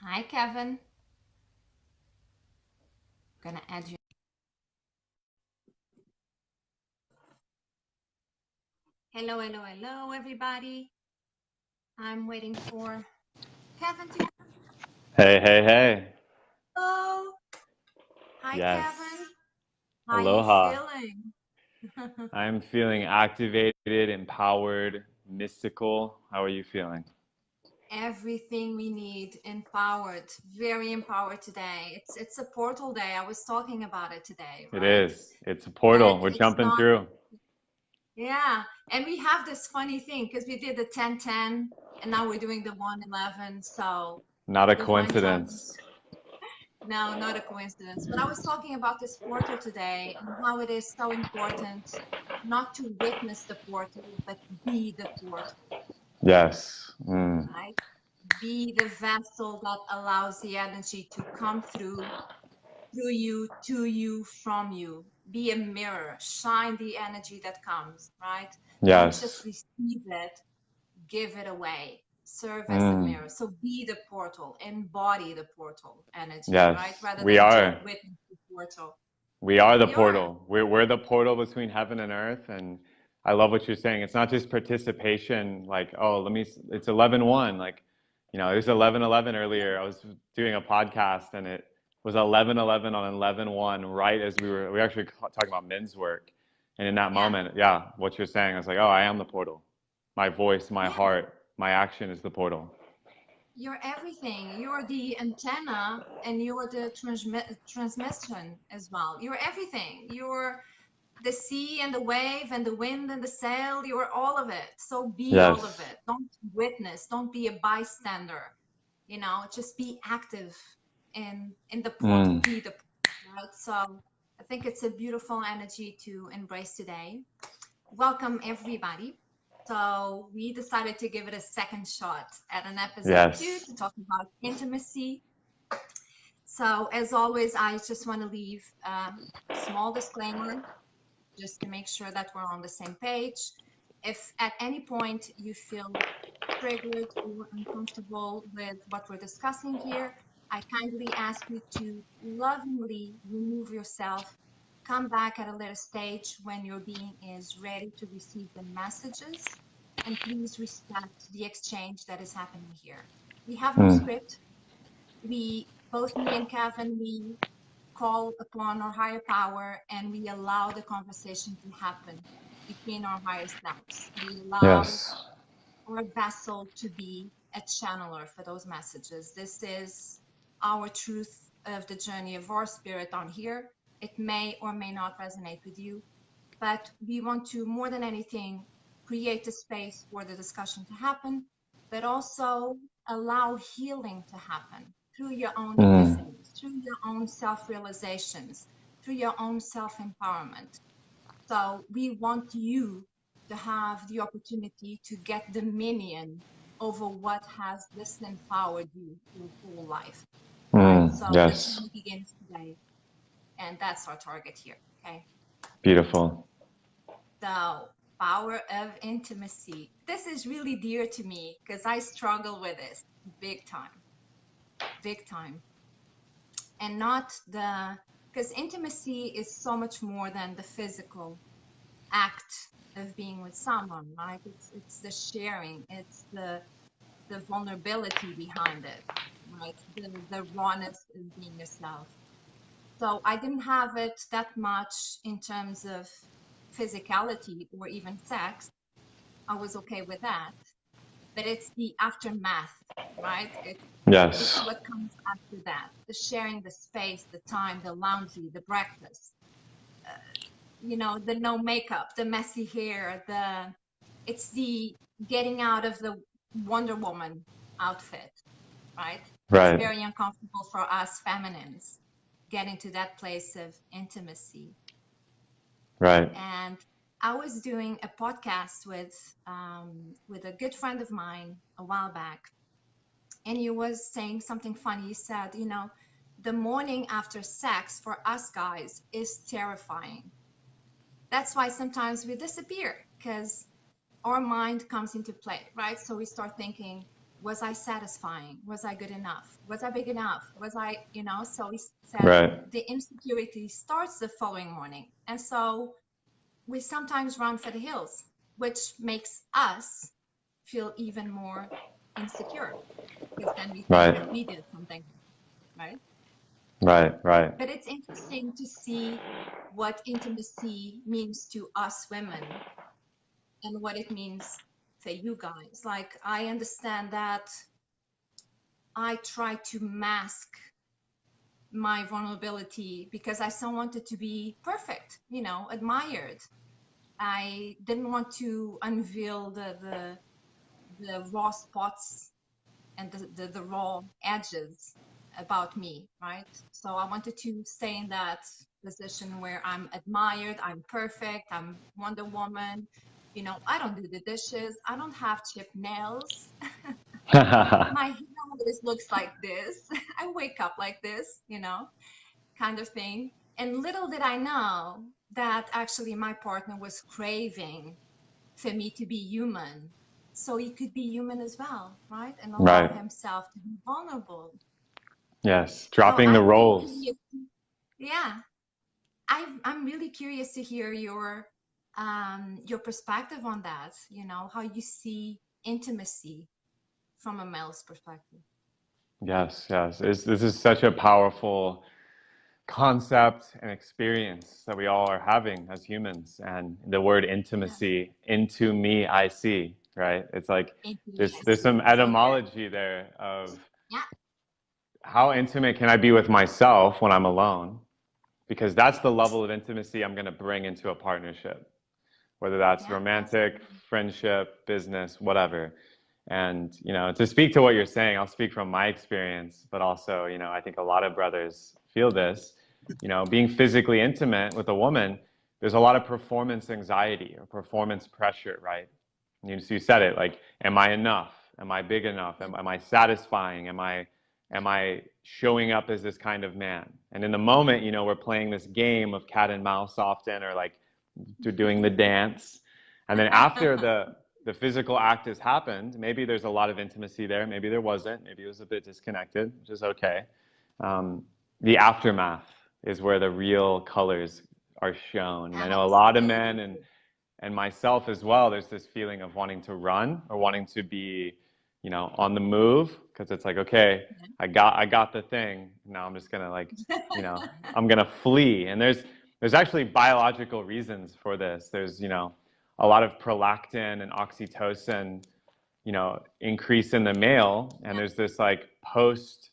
Hi, Kevin. Gonna add you. Hello, hello, hello, everybody. I'm waiting for Kevin to Hey, hey, hey. go. Hi, Yes. Kevin. How you Aloha. feeling? I'm feeling activated, empowered, mystical. How are you feeling? Everything we need, empowered, very empowered today. It's a portal day. I was talking about it today, It right? is. It's a That portal. We're it's jumping not, through. yeah. And we have this funny thing because we did the 10-10 and now we're doing the 1-11. So Not a the one jump. coincidence. No, not a coincidence. But I was talking about this portal today and how it is so important not to witness the portal, but be the portal, Yes. right? Be the vessel that allows the energy to come through you, to you, from you. Be a mirror, shine the energy that comes, right? Don't just Yes. receive it, give it away. Serve as a Mm. mirror. So be the portal, embody the portal energy, right? Yes. Rather We than just are. witness the portal. We are the We are. portal. We're the portal between heaven and earth. And I love what you're saying. It's not just participation, like, oh, it's 11:1. Like, it was 11:11 earlier. I was doing a podcast and it was 11:11 on 11:1, right as we were actually talking about men's work. And in that Yeah. moment, yeah, what you're saying, I was like, oh, I am the portal. My voice, my Yeah. heart, my action is the portal. You're everything. You're the antenna and you're the transmission as well. You're everything. You're the sea and the wave and the wind and the sail. You're all of it. So be all of Yes. it. Don't witness. Don't be a bystander. Just be active in the portal. Mm. Be the portal, right? So I think it's a beautiful energy to embrace today. Welcome, everybody. So, we decided to give it a second shot at an episode two Yes. to talk about intimacy. So, as always, I just want to leave a small disclaimer just to make sure that we're on the same page. If at any point you feel triggered or uncomfortable with what we're discussing here, I kindly ask you to lovingly remove yourself, come back at a later stage when your being is ready to receive the messages, and please respect the exchange that is happening here. We have no Mm. script. Both me and Kevin, we call upon our higher power and we allow the conversation to happen between our higher selves. We allow Yes. our vessel to be a channeler for those messages. This is our truth of the journey of our spirit on here. It may or may not resonate with you, but we want to, more than anything, create a space for the discussion to happen, but also allow healing to happen through your own Mm. epiphanies, through your own self realizations, through your own self empowerment. So we want you to have the opportunity to get dominion over what has disempowered you your whole life, right? Mm. So the Yes. journey begins today, and that's our target here. Okay. Beautiful. So, power of intimacy. This is really dear to me because I struggle with this big time. And not because intimacy is so much more than the physical act of being with someone, right? It's the sharing, it's the vulnerability behind it, right? The rawness of being yourself. So I didn't have it that much in terms of physicality or even sex. I was okay with that. But it's the aftermath, right? It's Yes. what comes after that. The sharing, the space, the time, the laundry, the breakfast, the no makeup, the messy hair, it's the getting out of the Wonder Woman outfit, right? It's Right. very uncomfortable for us feminines getting to that place of intimacy. Right. And I was doing a podcast with a good friend of mine a while back, and he was saying something funny. He said, the morning after sex for us guys is terrifying. That's why sometimes we disappear because our mind comes into play, right? So we start thinking, Was I satisfying? Was I good enough? Was I big enough? Was I, so he said Right. the insecurity starts the following morning. And so we sometimes run for the hills, which makes us feel even more insecure because then we think that Right. we did something, right? Right. Right. But it's interesting to see what intimacy means to us women and what it means for you guys. Like, I understand that I try to mask my vulnerability because I still wanted to be perfect, admired. I didn't want to unveil the raw spots and the raw edges about me, right? So I wanted to stay in that position where I'm admired, I'm perfect, I'm Wonder Woman. I don't do the dishes, I don't have chipped nails. My hair always looks like this. I wake up like this, kind of thing. And little did I know that actually my partner was craving for me to be human. So he could be human as well, right? And allow Right. himself to be vulnerable. Yes. So Dropping the I'm really roles. curious. Yeah, I'm really curious to hear your perspective on that. How you see intimacy from a male's perspective. Yes. Yes. This is such a powerful concept and experience that we all are having as humans. And the word Yeah, intimacy, into me, I see, right? It's like into me, I there's see. some So good. etymology there of Yeah, how intimate can I be with myself when I'm alone? Because that's the level of intimacy I'm going to bring into a partnership, whether that's yeah, romantic, absolutely. friendship, business, whatever. And, to speak to what you're saying, I'll speak from my experience, but also, I think a lot of brothers feel this, being physically intimate with a woman, there's a lot of performance anxiety or performance pressure, right? So you said it, like, am I enough? Am I big enough? Yeah, Am I satisfying? yeah, Am I showing up as this kind of man? And in the moment, we're playing this game of cat and mouse often, or like doing the dance. And then after the physical act has happened, maybe there's a lot of intimacy there. Maybe there wasn't. Maybe it was a bit disconnected, which is okay. Um, the aftermath is where the real colors are shown. And I know a lot of men absolutely. and myself as well, there's this feeling of wanting to run or wanting to be, on the move because it's like, okay, I got the thing. Now I'm just gonna like, you know, I'm gonna flee. And there's actually biological reasons for this. There's, a lot of prolactin and oxytocin, increase in the male, and Yeah, there's this like post,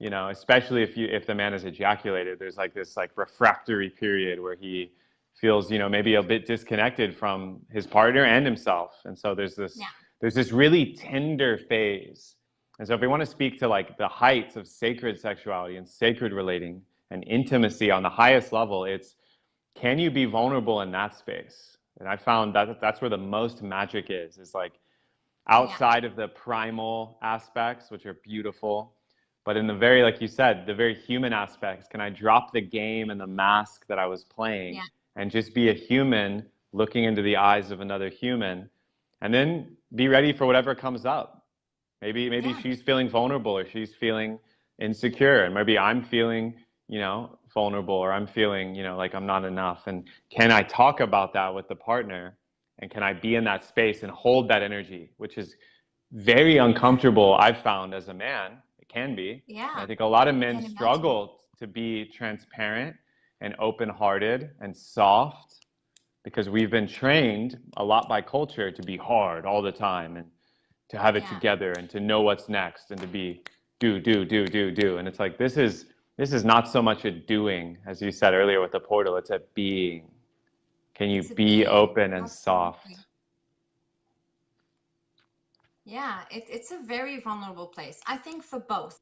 especially if the man is ejaculated, there's like this like refractory period where he feels, maybe a bit disconnected from his partner and himself. And so yeah, there's this really tender phase. And so if we want to speak to like the heights of sacred sexuality and sacred relating and intimacy on the highest level, it's, can you be vulnerable in that space? And I found that that's where the most magic is like yeah, outside of the primal aspects, which are beautiful. But in the very, like you said, the very human aspects, can I drop the game and the mask that I was playing yeah, and just be a human looking into the eyes of another human and then be ready for whatever comes up? Maybe yeah, she's feeling vulnerable or she's feeling insecure and maybe I'm feeling, vulnerable or I'm feeling, like I'm not enough. And can I talk about that with the partner? And can I be in that space and hold that energy, which is very uncomfortable, I've found as a man. It can be. And yeah. I think a lot of I men can imagine. struggle to be transparent and open hearted and soft because we've been trained a lot by culture to be hard all the time and to have it Yeah, together and to know what's next and to be do. And it's like this is not so much a doing, as you said earlier with the portal, it's a being. Can you it's a be being. open and soft? Absolutely. Yeah, it's a very vulnerable place. I think for both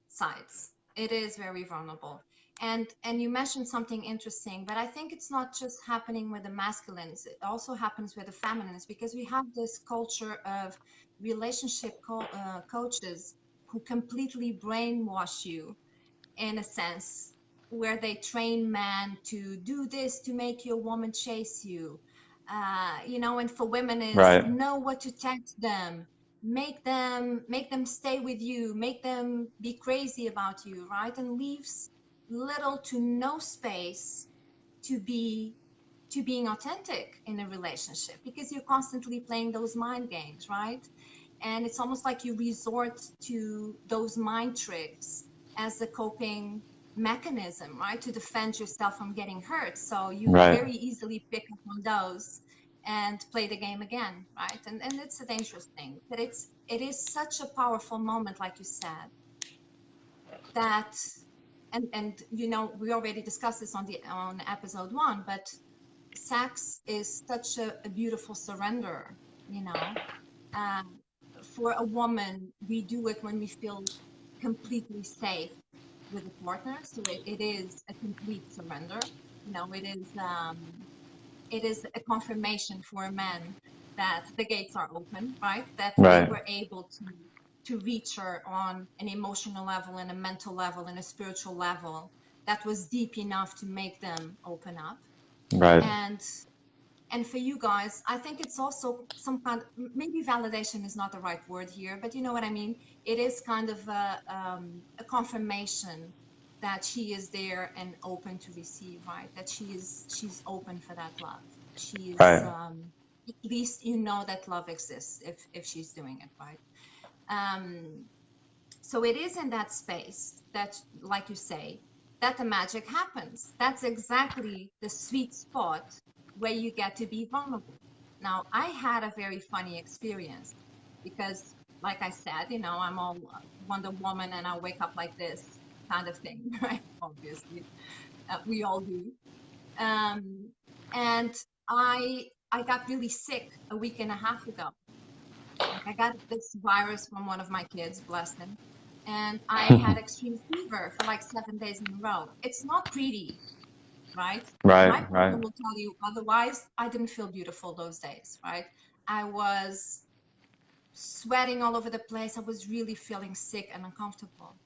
sides, it is very vulnerable. And you mentioned something interesting, but I think it's not just happening with the masculines, it also happens with the feminines because we have this culture of relationship coaches who completely brainwash you in a sense where they train men to do this to make your woman chase you. And for women is Right. know what to text them, make them stay with you, make them be crazy about you, right? And leaves little to no space to be to being authentic in a relationship, because you're constantly playing those mind games, right? And it's almost like you resort to those mind tricks as a coping mechanism, right? To defend yourself from getting hurt. So you Right. very easily pick up on those and play the game again, right? And it's a dangerous thing, but it is such a powerful moment, like you said, that and you know, we already discussed this on episode 1, but sex is such a beautiful surrender, you know. um, for a woman, we do it when we feel completely safe with a partner. So it is a complete surrender. You know, it is a confirmation for a man that the gates are open, right? That they Right. were able to reach her on an emotional level and a mental level and a spiritual level that was deep enough to make them open up. Right. And for you guys, I think it's also some kind, maybe validation is not the right word here, but you know what I mean. It is kind of a confirmation that she is there and open to receive, right? That she's open for that love. She is, Right. at least you know that love exists if she's doing it, right? um so it is in that space that, like you say, that the magic happens. That's exactly the sweet spot where you get to be vulnerable. Now, I had a very funny experience because, like I said, you know, I'm all Wonder Woman and I wake up like this kind of thing, right? Obviously, we all do. Um, and I got really sick a week and a half ago. Like, I got this virus from one of my kids, bless him, and I had extreme fever for like 7 days in a row. It's not pretty, right? Right. My partner Right. will tell you otherwise. I didn't feel beautiful those days, right? I was sweating all over the place. I was really feeling sick and uncomfortable.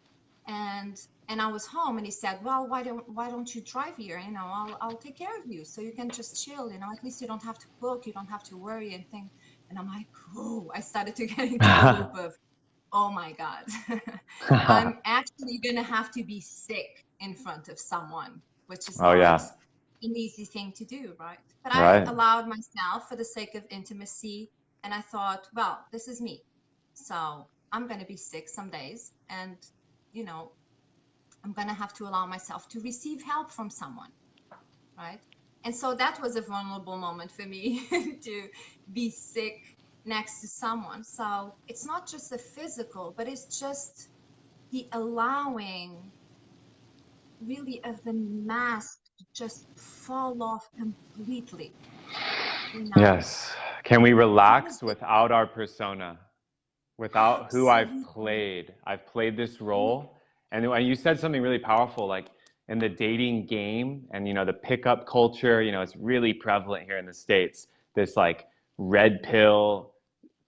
And I was home, and he said, "Well, why don't you drive here? You know, I'll take care of you, so you can just chill. You know, at least you don't have to cook, you don't have to worry and think." And I'm like, "Oh!" I started to get into the loop of, "Oh my God, I'm actually gonna have to be sick in front of someone," which is Oh not yeah. an easy thing to do, right? But I Right. allowed myself for the sake of intimacy, and I thought, well, this is me, so I'm gonna be sick some days, and you know, I'm going to have to allow myself to receive help from someone, right? And so that was a vulnerable moment for me to be sick next to someone. So it's not just the physical, but it's just the allowing really of the mask to just fall off completely, you know? Yes. Can we That was relax the without our persona, without who I've absolutely. played? I've played this Mm, role. And when you said something really powerful, like in the dating game and, the pickup culture, it's really prevalent here in the States. This like red pill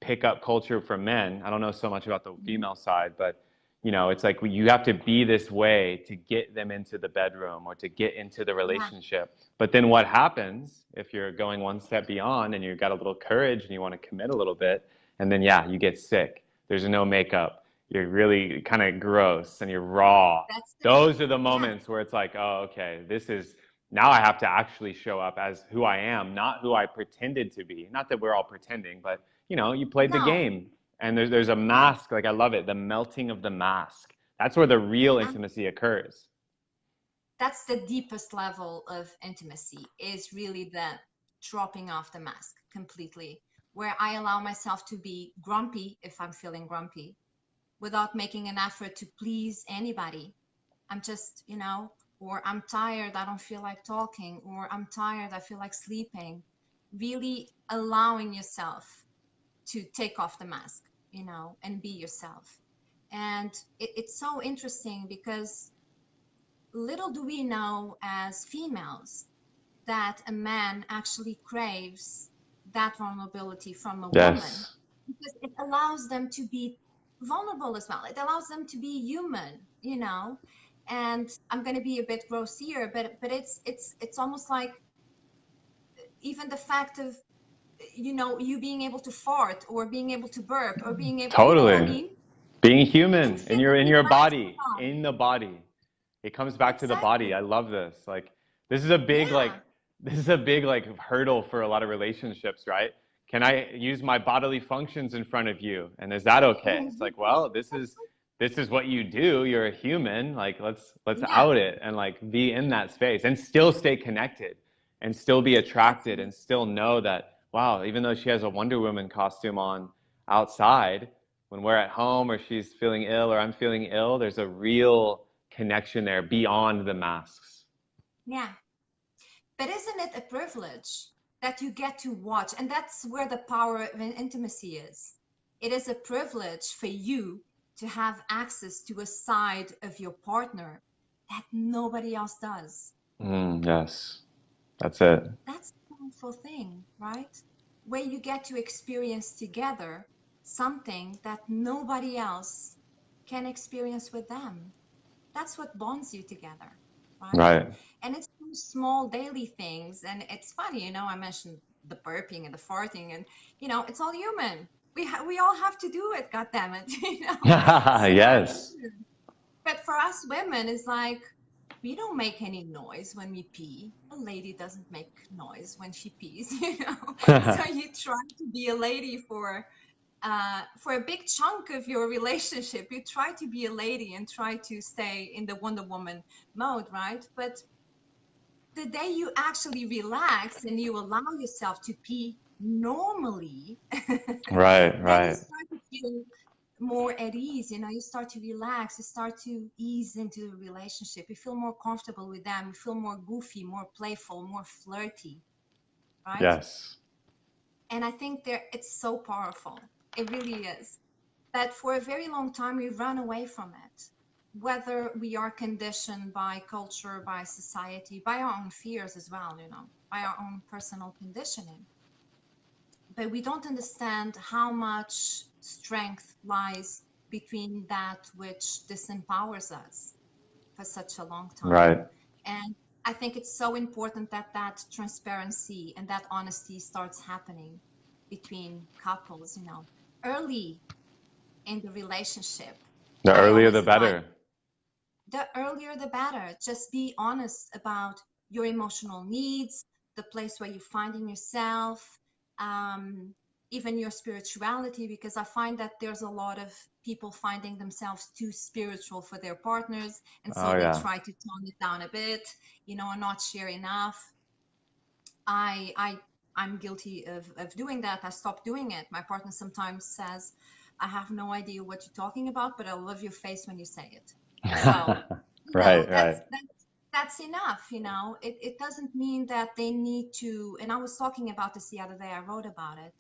pickup culture for men. I don't know so much about the mm, female side, but it's like you have to be this way to get them into the bedroom or to get into the yeah, relationship. But then what happens if you're going one step beyond and you've got a little courage and you want to commit a little bit, and then yeah, you get sick. There's no makeup. You're really kind of gross and you're raw. that's the, Those are the yeah, moments where it's like, oh, okay, this is now I have to actually show up as who I am, not who I pretended to be. Not that we're all pretending, but you played the no, game, and there's a yeah. mask. Like I love it, the melting of the mask. That's where the real And intimacy occurs. that's the deepest level of intimacy, is really the dropping off the mask completely, where I allow myself to be grumpy if I'm feeling grumpy without making an effort to please anybody. I'm just, you know, or I'm tired, I don't feel like talking, or I'm tired, I feel like sleeping. Really allowing yourself to take off the mask, you know, and be yourself. And it's so interesting because little do we know as females that a man actually craves that vulnerability from a woman, Yes. because it allows them to be vulnerable as well. It allows them to be human, you know. And I'm going to be a bit gross here, but it's almost like even the fact of you know, you being able to fart or being able to burp or being able, you know what I Totally. mean? Being To human in physically your touch body, someone. in the body. It comes back to the body. I Exactly. love this. Like this is a big Yeah. hurdle for a lot of relationships, right? Can I use my bodily functions in front of you? And is that okay? It's like, well, this is what you do. You're a human. Like let's Yeah, out it and like be in that space and still stay connected and still be attracted absolutely. and still know that wow, even though she has a Wonder Woman costume on outside, when we're at home or she's feeling ill or I'm feeling ill, there's a real connection there beyond the masks. Yeah. But isn't it a privilege that you get to watch? And that's where the power of intimacy is. It is a privilege for you to have access to a side of your partner that nobody else does. Yes, that's it. That's a powerful thing, right? Where you get to experience together something that nobody else can experience with them. That's what bonds you together, right? Right. And it's those small daily things. And it's funny, you know, I mentioned the burping and the farting, and you know, it's all human. We all have to do it, god damn it, you know. So Yes. but for us women, it's like we don't make any noise when we pee. A lady doesn't make noise when she pees, you know. So you try to be a lady for a big chunk of your relationship. You try to be a lady and try to stay in the Wonder Woman mode, right? But the day you actually relax and you allow yourself to pee normally, Right, then you right. start to feel more at ease. You know, you start to relax, you start to ease into the relationship. You feel more comfortable with them, you feel more goofy, more playful, more flirty, right? Yes. And I think there it's so powerful. It really is. That for a very long time we run away from it, whether we are conditioned by culture, by society, by our own fears as well, you know, by our own personal conditioning. But we don't understand how much strength lies between that which disempowers us for such a long time. Right. And I think it's so important that that transparency and that honesty starts happening between couples, you know, early in the relationship. The I earlier always the advise better. the earlier the better. Just be honest about your emotional needs, the place where you're finding yourself, um, even your spirituality, because I find that there's a lot of people finding themselves too spiritual for their partners. And so Oh they yeah. try to tone it down a bit, you know, and not share enough. I, I, I'm guilty of doing that. I stopped doing it. My partner sometimes says, I have no idea what you're talking about, but I love your face when you say it. So, you know, Right, right. that's enough, you know. It doesn't mean that they need to, and I was talking about this the other day, I wrote about it.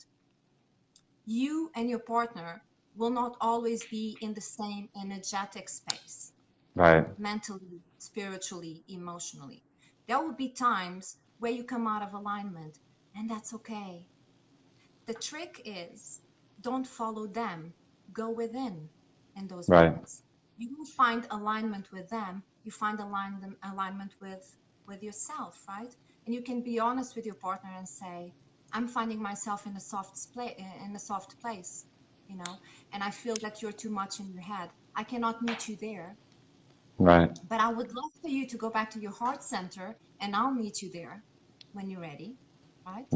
You and your partner will not always be in the same energetic space, Right. mentally, spiritually, emotionally. There will be times where you come out of alignment, and that's okay. The trick is don't follow them, go within in those Right. moments. You will find alignment with them, you find alignment with yourself, right? And you can be honest with your partner and say, I'm finding myself in a soft place, you know, and I feel that you're too much in your head. I cannot meet you there, Right. but I would love for you to go back to your heart center and I'll meet you there when you're ready, right?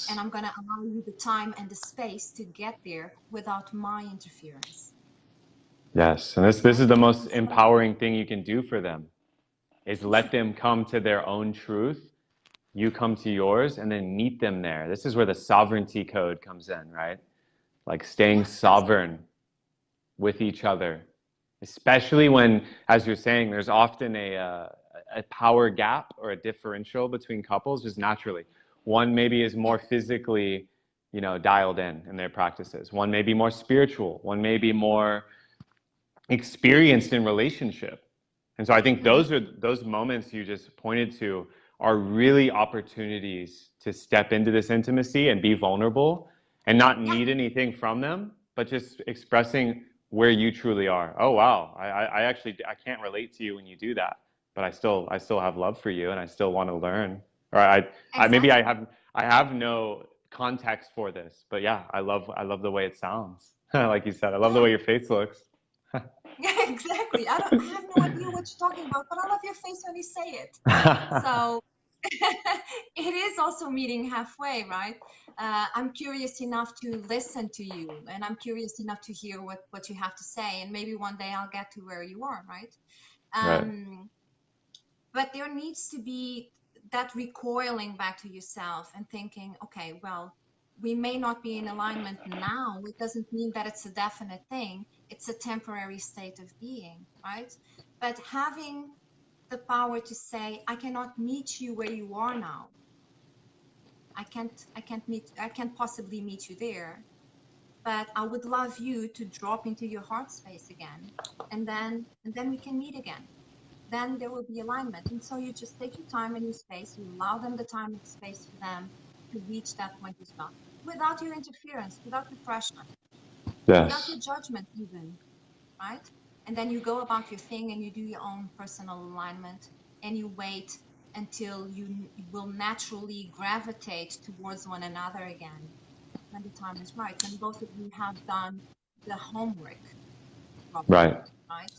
And Yes. I'm going to allow you the time and the space to get there without my interference, Yes. And this right? is the most And so, empowering thing you can do for them is yeah, let them come to their own truth. You come to yours and then meet them there. This is where the sovereignty code comes in, right? Like staying yeah, absolutely. sovereign with each other, especially when, as you're saying, there's often a power gap or a differential between couples just naturally. One maybe is Yeah, more physically, dialed in their practices. One may be more spiritual. One may be more experienced in relationship. And so I think hmm, those moments you just pointed to are really opportunities to step into this intimacy and be vulnerable and not yeah, need anything from them, but just expressing where you truly are. Oh wow, I actually I can't relate to you when you do that, but I still have love for you and I still want to learn. Or I maybe exactly. I have no context for this, but yeah, I love the way it sounds. Like you said, I love the way your face looks. Yeah, exactly. I have no idea what you're talking about, but I love your face when you say it. So it is also meeting halfway, right? I'm curious enough to listen to you, and I'm curious enough to hear what you have to say, and maybe one day I'll get to where you are, right? Right. But there needs to be that recoiling back to yourself and thinking, okay, well, we may not be in alignment now. It doesn't mean that it's a definite thing. It's a temporary state of being, right? But having the power to say, I cannot meet you where you are now. I can't possibly meet you there, but I would love you to drop into your heart space again. And then we can meet again. Then there will be alignment. And so you just take your time and your space, you allow them the time and space for them to reach that point as well, without your interference, without your pressure, without Yes. your judgment even, right? And then you go about your thing and you do your own personal alignment, and you wait until you will naturally gravitate towards one another again when the time is right, when both of you have done the homework Right. properly, right?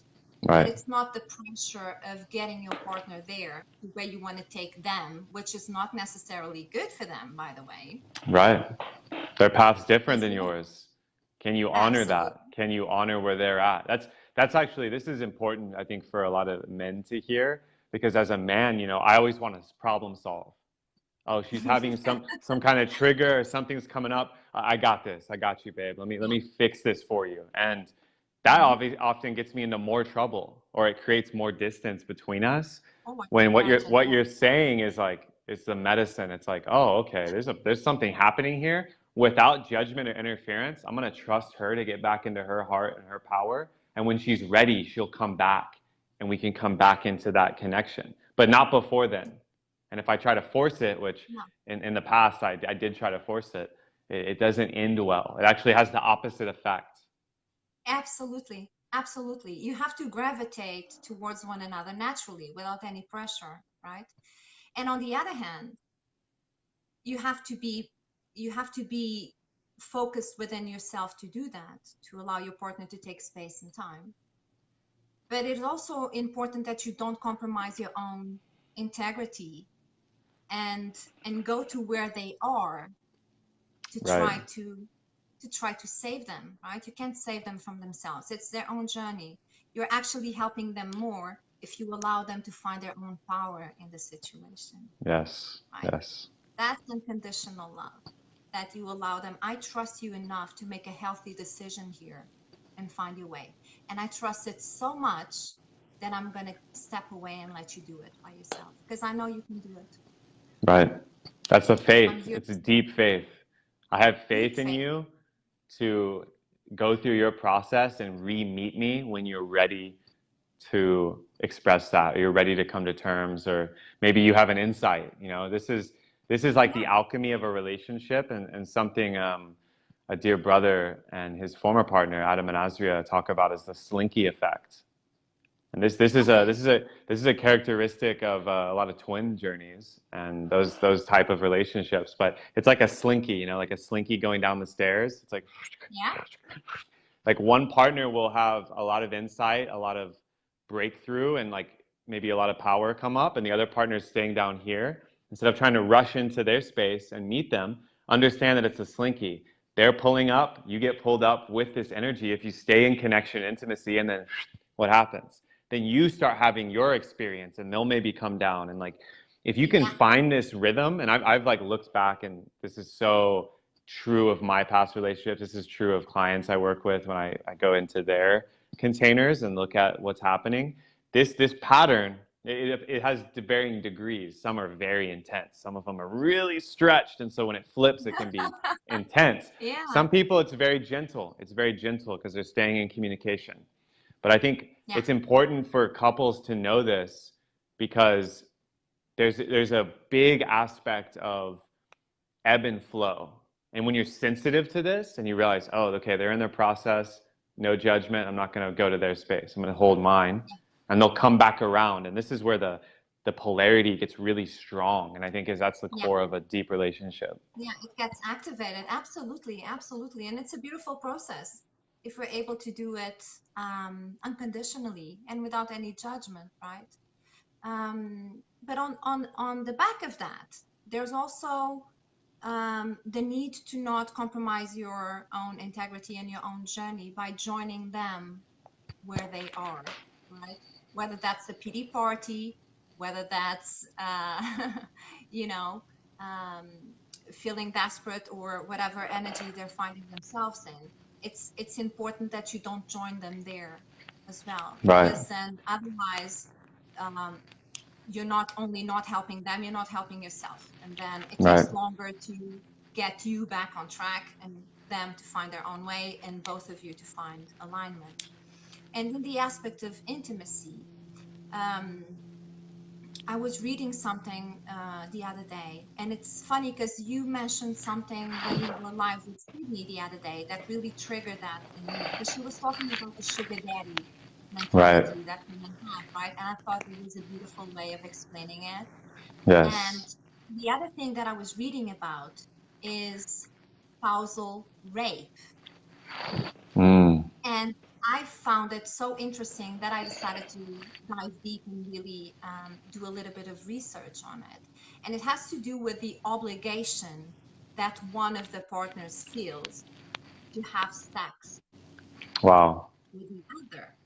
But Right. it's not the pressure of getting your partner there to where you want to take them, which is not necessarily good for them, by the way. Right. Their path's different Because than yeah, yours. Can you honor that? absolutely. Can you honor where they're at? That's actually, this is important, I think, for a lot of men to hear, because as a man, you know, I always want to problem solve. Oh, she's having some kind of trigger, or something's coming up. I got this. I got you, babe. Let me fix this for you. And that Mhm. often gets me into more trouble, or it creates more distance between us. Oh, I can When imagine. what Yeah. you're saying is like, it's the medicine. It's like, oh, okay, there's something happening here. Without judgment or interference, I'm gonna trust her to get back into her heart and her power. And when she's ready, she'll come back, and we can come back into that connection. But not before then. And if I try to force it, which Yeah. in the past I did try to force it, it doesn't end well. It actually has the opposite effect. Absolutely. Absolutely. You have to gravitate towards one another naturally without any pressure, right? And on the other hand, you have to be you have to be focused within yourself to do that, to allow your partner to take space and time. But it's also important that you don't compromise your own integrity and go to where they are to Right. try to save them, right? You can't save them from themselves. It's their own journey. You're actually helping them more if you allow them to find their own power in the situation, Yes. right? Yes. That's unconditional love, that you allow them. I trust you enough to make a healthy decision here and find your way. And I trust it so much that I'm going to step away and let you do it by yourself because I know you can do it. Right. That's a I'm faith. here It's to a support deep faith. I have deep faith in faith. you to go through your process and re-meet me when you're ready to express that, or you're ready to come to terms, or maybe you have an insight. You know, this is like the Yeah. alchemy of a relationship, and something a dear brother and his former partner Adam and Azria talk about is the slinky effect. And Okay. this is a characteristic of a lot of twin journeys and those type of relationships. But it's like a slinky, you know, like a slinky going down the stairs. It's Yeah. like one partner will have a lot of insight, a lot of breakthrough, and like maybe a lot of power come up, and the other partner is staying down here. Instead of trying to rush into their space and meet them, understand that it's a slinky. They're pulling up, you get pulled up with this energy. If you stay in connection, intimacy, and then what happens? Then you start having your experience, and they'll maybe come down. And like, if you can Yeah. find this rhythm, and I've like looked back, and this is so true of my past relationships. This is true of clients I work with when I go into their containers and look at what's happening. This pattern, it has varying degrees. Some are very intense. Some of them are really stretched, and so when it flips, it can be intense. Yeah. Some people, it's very gentle. It's very gentle because they're staying in communication. But I think Yeah. it's important for couples to know this, because there's a big aspect of ebb and flow. And when you're sensitive to this and you realize, oh, okay, they're in their process, no judgment, I'm not going to go to their space, I'm going to hold mine, and they'll come back around. And this is where the polarity gets really strong. And I think that's the Yeah. core of a deep relationship. Yeah, it gets activated. Absolutely, absolutely. And it's a beautiful process if we're able to do it unconditionally and without any judgment, right? But on the back of that, there's also the need to not compromise your own integrity and your own journey by joining them where they are, right? Whether that's a pity party, whether that's, you know, um, feeling desperate or whatever energy they're finding themselves in. It's important that you don't join them there as well, Right. because then otherwise, um, you're not only not helping them, you're not helping yourself, and then it Right. takes longer to get you back on track and them to find their own way and both of you to find alignment. And in the aspect of intimacy, um, I was reading something the other day, and it's funny because you mentioned something when you were live with Sydney the other day that really triggered that in me. Because she was talking about the sugar daddy Right. mentality that women have, right? And I thought it was a beautiful way of explaining it. And Yes. the other thing that I was reading about is spousal rape. Mm. And I found it so interesting that I decided to dive deep and really do a little bit of research on it. And it has to do with the obligation that one of the partners feels to have sex Wow. with the other.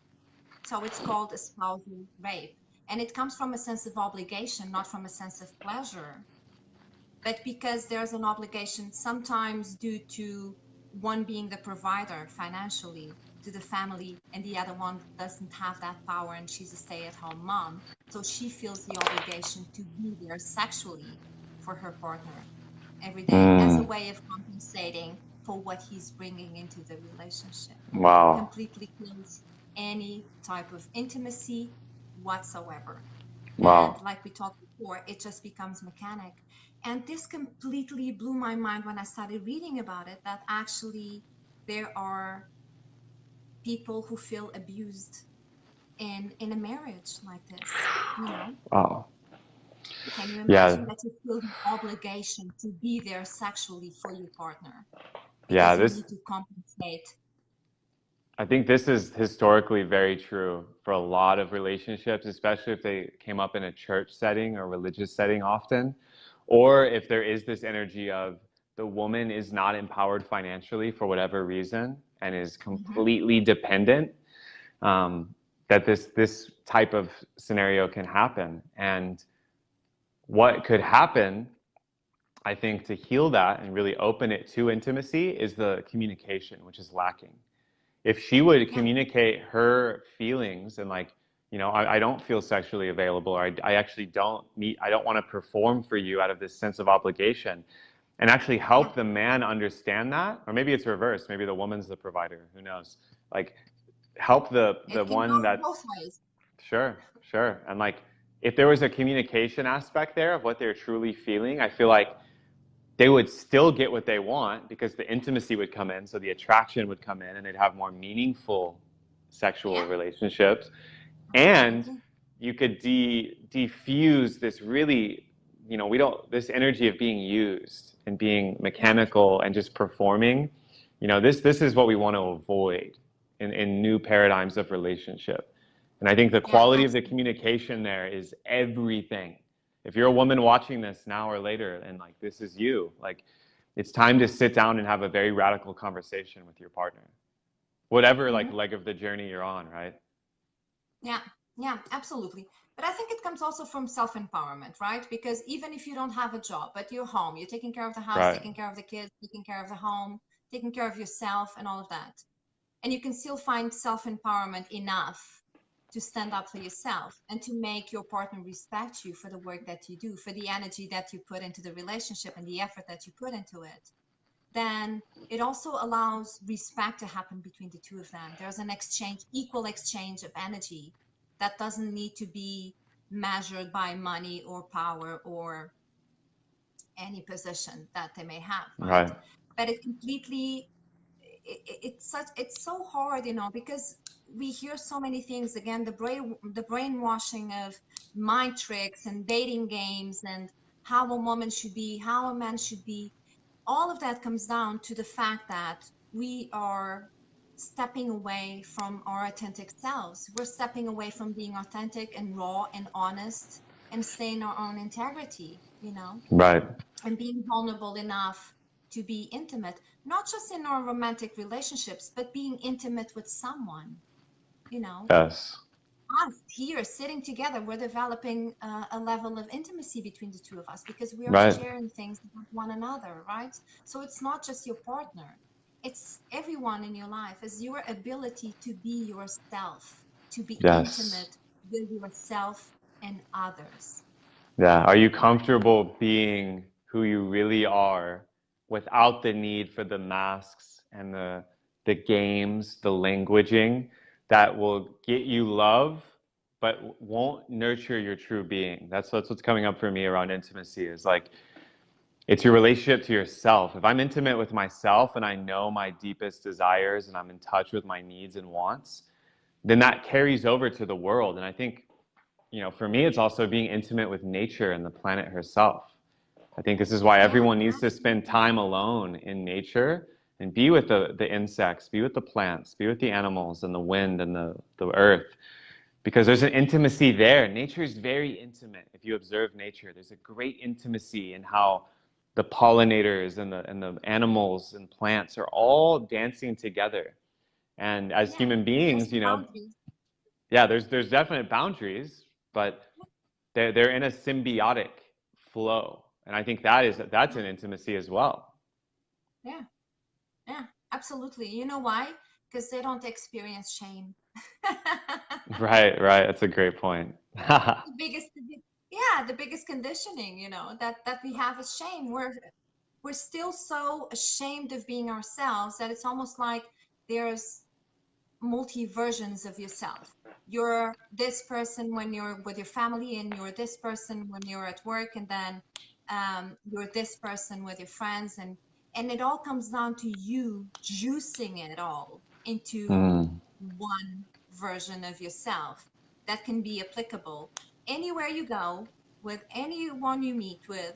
So it's called a spousal rape. And it comes from a sense of obligation, not from a sense of pleasure, but because there's an obligation, sometimes due to one being the provider financially to the family and the other one doesn't have that power and she's a stay-at-home mom, so she feels the obligation to be there sexually for her partner every day as a Mm. way of compensating for what he's bringing into the relationship. Wow. Completely kills any type of intimacy whatsoever. And Wow. like we talked before, it just becomes mechanic. And this completely blew my mind when I started reading about it, that actually there are people who feel abused in a marriage like this, you know? Wow. Can you Yeah. imagine that you feel the obligation to be there sexually for your partner Yeah. because you This, need to compensate? I think this is historically very true for a lot of relationships, especially if they came up in a church setting or religious setting often, or if there is this energy of the woman is not empowered financially for whatever reason and is Hmm. completely dependent, that this type of scenario can happen. And what could happen, I think, to heal that and really open it to intimacy is the communication, which is lacking. If she would Yeah, communicate her feelings and like, I don't feel sexually available, or I actually don't meet, I don't want to perform for you out of this sense of obligation, and actually yeah. help the man understand that, or maybe it's reversed, maybe the woman's the provider, who knows? Like, help the It can one go that's both ways. sure, sure, and like if there was a communication aspect there of what they're truly feeling, I feel like they would still get what they want because the intimacy would come in, so the attraction would come in, and they'd have more meaningful Yeah, sexual relationships. And absolutely. you could diffuse this really, we don't, this energy of being used and being Yeah, mechanical and just performing. This is what we want to avoid in new paradigms of relationship. And I think the yeah, quality of the absolutely. communication there is everything. If you're a woman watching this now or later, and like this is you, like it's time to sit down and have a very radical conversation with your partner, whatever like Hmm. leg of the journey you're on, right? Yeah, yeah, absolutely. But I think it comes also from self-empowerment, right? Because even if you don't have a job, but you're home, you're taking care of the house, Right. taking care of the kids, taking care of the home, taking care of yourself and all of that. And you can still find self-empowerment enough to stand up for yourself and to make your partner respect you for the work that you do, for the energy that you put into the relationship and the effort that you put into it. Then it also allows respect to happen between the two of them. There's an exchange, equal exchange of energy that doesn't need to be measured by money or power or any position that they may have, right? Right. But it completely, it's so hard, because we hear so many things. Again, the brainwashing of mind tricks and dating games and how a woman should be, how a man should be. All of that comes down to the fact that we are stepping away from our authentic selves. We're stepping away from being authentic and raw and honest and staying our own integrity, you know, Right. and being vulnerable enough to be intimate, not just in our romantic relationships, but being intimate with someone, you know. Yes. Us here sitting together, we're developing a level of intimacy between the two of us because we are Right. sharing things with one another, right? So it's not just your partner, it's everyone in your life. Is your ability to be yourself, to be Yes. intimate with yourself and others. Yeah. Are you comfortable being who you really are without the need for the masks and the games, the languaging that will get you love, but won't nurture your true being? That's what's coming up for me around intimacy is like it's your relationship to yourself. If I'm intimate with myself and I know my deepest desires and I'm in touch with my needs and wants, then that carries over to the world. And I think, you know, for me, it's also being intimate with nature and the planet herself. I think this is why Yeah, everyone needs to spend absolutely. time alone in nature and be with the insects, be with the plants, be with the animals and the wind and the earth, because there's an intimacy there. Nature is very intimate. If you observe nature, there's a great intimacy in how the pollinators and the animals and plants are all dancing together. And as Yeah, human there's beings, no you know, boundaries. yeah, there's definite boundaries, but they're in a symbiotic flow. And I think that's Yeah, an intimacy as well. yeah, yeah, absolutely. You know why? Because they don't experience shame. Right, right. That's a great point. The biggest, yeah, the biggest conditioning, you know, that we have is shame. We're still so ashamed of being ourselves that it's almost like there's multi versions of yourself. You're this person when you're with your family, and you're this person when you're at work, and then you're this person with your friends, and it all comes down to you juicing it all into Mm, one version of yourself that can be applicable anywhere you go, with anyone you meet with,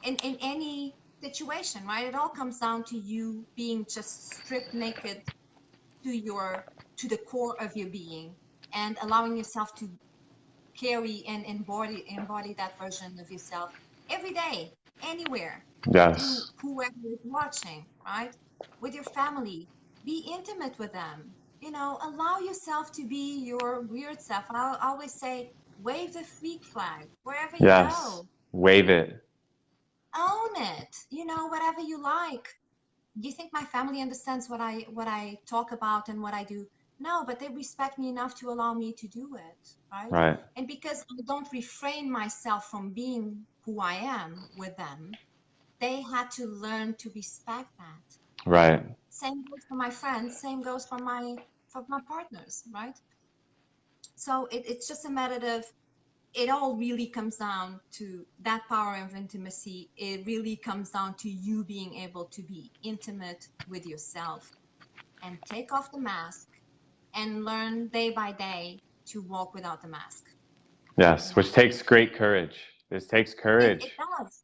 in any situation, right? It all comes down to you being just stripped naked to your to the core of your being, and allowing yourself to carry and embody that version of yourself every day, anywhere, to yes. whoever is watching, right? With your family, be intimate with them. You know, allow yourself to be your weird self. I always say, wave the freak flag wherever you Yes. go. Wave it. Own it. You know, whatever you like. Do you think my family understands what I talk about and what I do? No, but they respect me enough to allow me to do it, right? Right. And because I don't refrain myself from being who I am with them, they had to learn to respect that. Right. Same goes for my friends, same goes for my partners, right? So it's just a matter of, it all really comes down to that power of intimacy. It really comes down to you being able to be intimate with yourself and take off the mask and learn day by day to walk without the mask, you Yes. Which know. takes great courage. This takes It courage. does.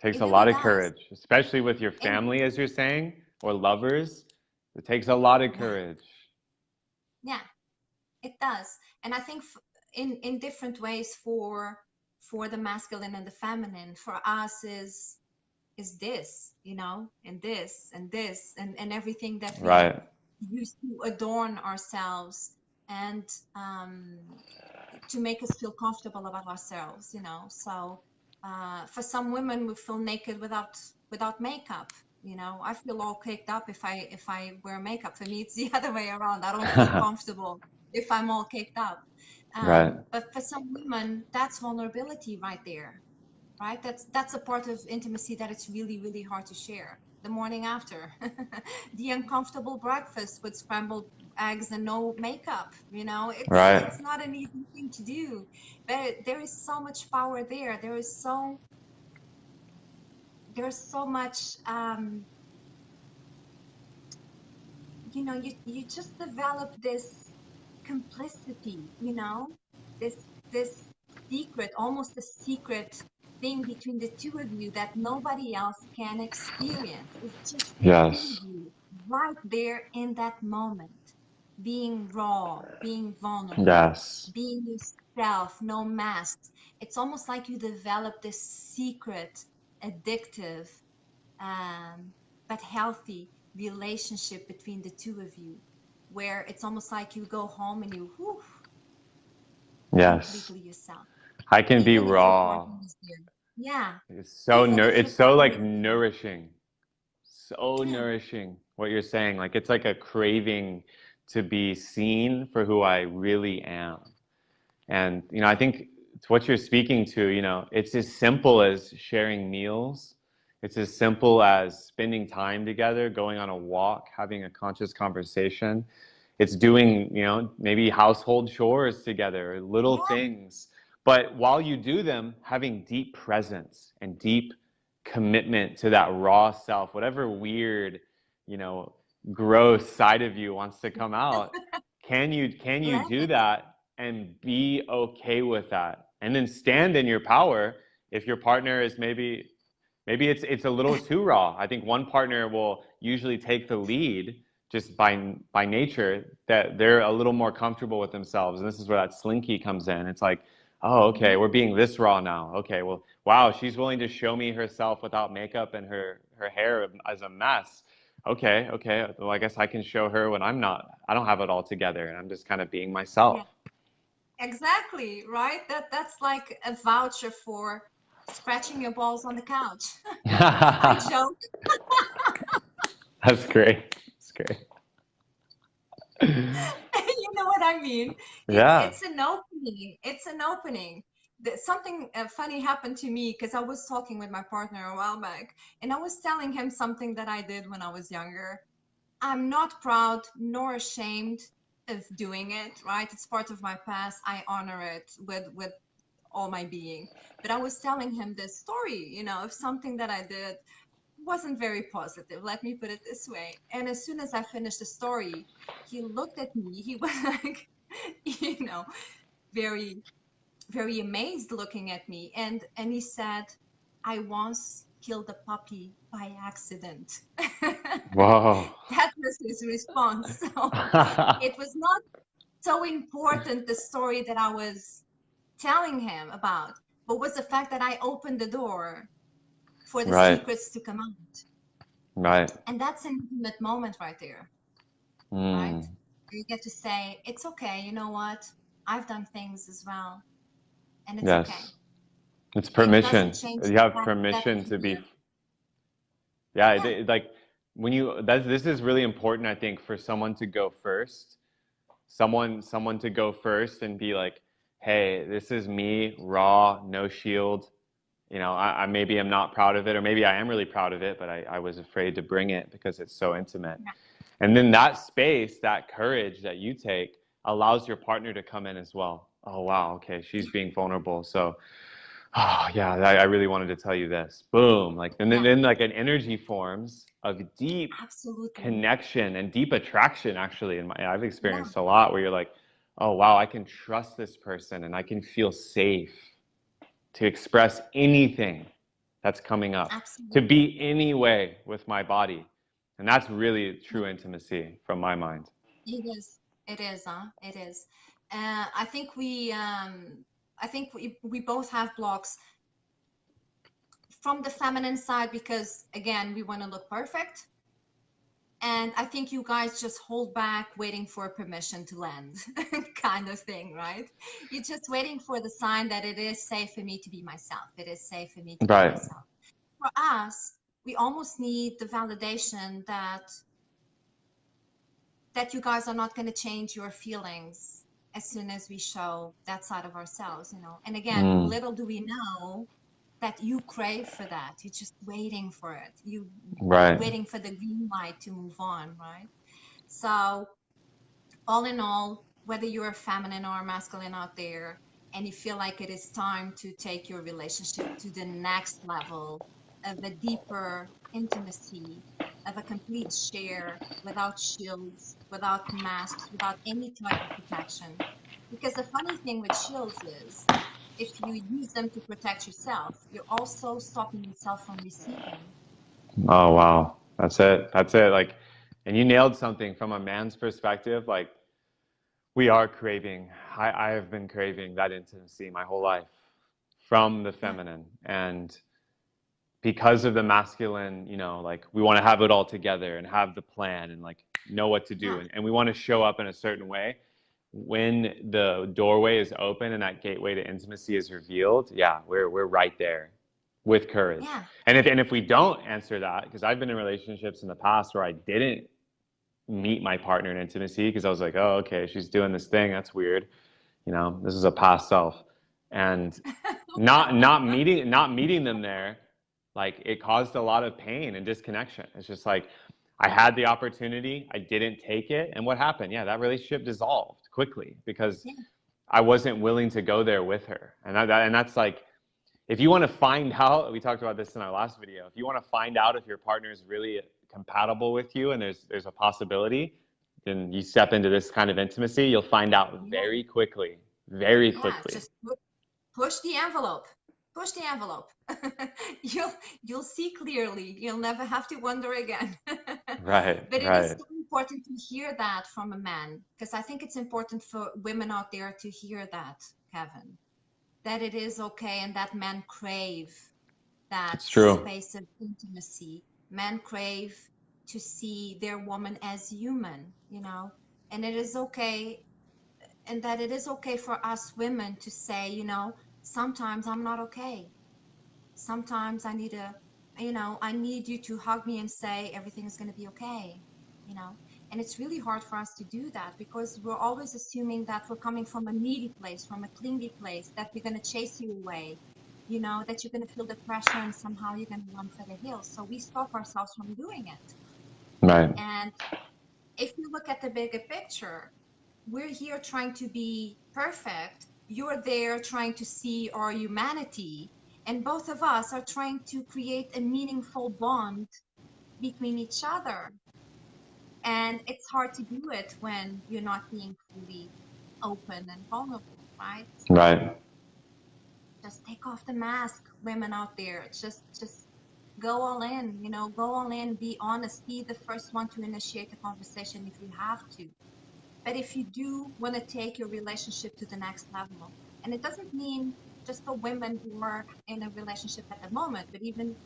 Takes It a really lot of does. courage, especially with your And family, as you're saying, or lovers. It takes a lot of yeah, courage. yeah, it does. And I think in different ways for the masculine and the feminine. For us is this, you know, and this and this and everything that we Right. use to adorn ourselves, and to make us feel comfortable about ourselves, you know. So for some women, we feel naked without makeup. You know, I feel all caked up if I wear makeup. For me, it's the other way around. I don't feel comfortable if I'm all caked up. Right. But for some women, that's vulnerability right there, right? That's a part of intimacy that it's really, really hard to share. The morning after, the uncomfortable breakfast with scrambled eggs and no makeup, you know, Right. it's not an easy thing to do. But there is so much power there. There's so much you just develop this complicity, this this secret, almost a secret thing between the two of you that nobody else can experience. It's just the two of Yes. you right there in that moment, being raw, being vulnerable, Yes. being yourself, no masks. It's almost like you develop this secret, addictive, but healthy relationship between the two of you, where it's almost like you go home and you, whew, Yes. completely yourself, I can be even if your raw. partner is there. Yeah, It's even if your it's so partner like is there. nourishing. So Yeah, nourishing what you're saying. Like it's like a craving to be seen for who I really am. And I think it's what you're speaking to, it's as simple as sharing meals. It's as simple as spending time together, going on a walk, having a conscious conversation. It's doing, maybe household chores together, little yeah, things. But while you do them, having deep presence and deep commitment to that raw self, whatever weird, you know, gross side of you wants to come out. Can you let do it, that and be okay with that? And then stand in your power if your partner is maybe it's a little too raw. I think one partner will usually take the lead just by nature, that they're a little more comfortable with themselves. And this is where that slinky comes in. It's like, oh, okay, mhm, we're being this raw now. Okay, well, wow, she's willing to show me herself without makeup and her hair as a mess. Okay, okay. Well, I guess I can show her when I don't have it all together and I'm just kind of being yeah, myself. exactly, right? That's like a voucher for scratching your balls on the couch. I That's joke. great. That's great. You know what I mean? Yeah. It's an opening. It's an opening. Something funny happened to me because I was talking with my partner a while back, and I was telling him something that I did when I was younger. I'm not proud nor ashamed of doing it, right? It's part of my past. I honor it with all my being. But I was telling him this story, of something that I did wasn't very positive. Let me put it this way. And as soon as I finished the story, he looked at me. He was like, you know, very, very amazed looking at me. And he said, I once killed a puppy by accident. Whoa. That was his response. So it was not so important, the story that I was telling him about, but was the fact that I opened the door for the Right. secrets to come out. Right. And that's an intimate moment right there, right? Mm. You get to say, it's okay, you know what? I've done things as well, and it's okay. Yes. It's It doesn't permission. change You the have fact that permission we're to be, here. yeah, Yeah, like when this is really important, I think, for someone to go first. Someone to go first and be like, hey, this is me, raw, no shield. I maybe am not proud of it, or maybe I am really proud of it, but I was afraid to bring it because it's so intimate. yeah, And then that space, that courage that you take allows your partner to come in as well. Oh, wow. Okay. She's being vulnerable. So, oh, yeah, I really wanted to tell you this. Boom. Like, and yeah, then like an energy forms of deep absolutely. connection and deep attraction, actually. I've Yeah, experienced a lot where you're like, oh, wow, I can trust this person and I can feel safe to express anything that's coming up, to absolutely. be any way with my body. And that's really true intimacy from my mind. It is. It is, huh? It is. I think we both have blocks from the feminine side because again, we want to look perfect. And I think you guys just hold back, waiting for permission to land, kind of thing, right? You're just waiting for the sign that it is safe for me to be myself. It is safe for me to be Right. myself. For us, we almost need the validation that you guys are not going to change your feelings as soon as we show that side of ourselves. And again, Mm. little do we know that you crave for that. You're just waiting for it. You Right. waiting for the green light to move on, right? So all in all, whether you're feminine or masculine out there and you feel like it is time to take your relationship to the next level of a deeper intimacy, of a complete share without shields, without masks, without any type of protection. Because the funny thing with shields is if you use them to protect yourself, you're also stopping yourself from receiving. Oh, wow. That's it. That's it. Like, and you nailed something from a man's perspective. Like, we are craving, I have been craving that intimacy my whole life from the Yeah, feminine. And because of the masculine, like we want to have it all together and have the plan and like know what to do. yeah, And we want to show up in a certain way. When the doorway is open and that gateway to intimacy is revealed, yeah, we're right there with courage. yeah, And if we don't answer that, because I've been in relationships in the past where I didn't meet my partner in intimacy because I was like, oh, okay, she's doing this thing. That's weird. This is a past self. And not meeting them there, like it caused a lot of pain and disconnection. It's just like I had the opportunity, I didn't take it. And what happened? Yeah, that relationship dissolved quickly because yeah, I wasn't willing to go there with her. And that's like, if you want to find out, we talked about this in our last video, if you want to find out if your partner is really compatible with you and there's a possibility, then you step into this kind of intimacy, you'll find out yeah, very quickly, very yeah. quickly. Just push the envelope. Push the envelope. you'll you'll see clearly. You'll never have to wonder again. Right, But it is right. so important to hear that from a man, because I think it's important for women out there to hear that, Kevin, that it is okay and that men crave that It's true. space of intimacy. Men crave to see their woman as human, and it is okay, and that it is okay for us women to say, sometimes I'm not okay. Sometimes I need you to hug me and say everything's going to be okay, you know. And it's really hard for us to do that because we're always assuming that we're coming from a needy place, from a clingy place, that we're going to chase you away, that you're going to feel the pressure and somehow you're going to run for the hills. So we stop ourselves from doing it. Right. And if you look at the bigger picture, we're here trying to be perfect. You're there trying to see our humanity. And both of us are trying to create a meaningful bond between each other. And it's hard to do it when you're not being fully open and vulnerable, right? So Right. just take off the mask, women out there. Just go all in, go all in, be honest, be the first one to initiate a conversation if you have to. But if you do want to take your relationship to the next level, and it doesn't mean just for women who are in a relationship at the moment, but even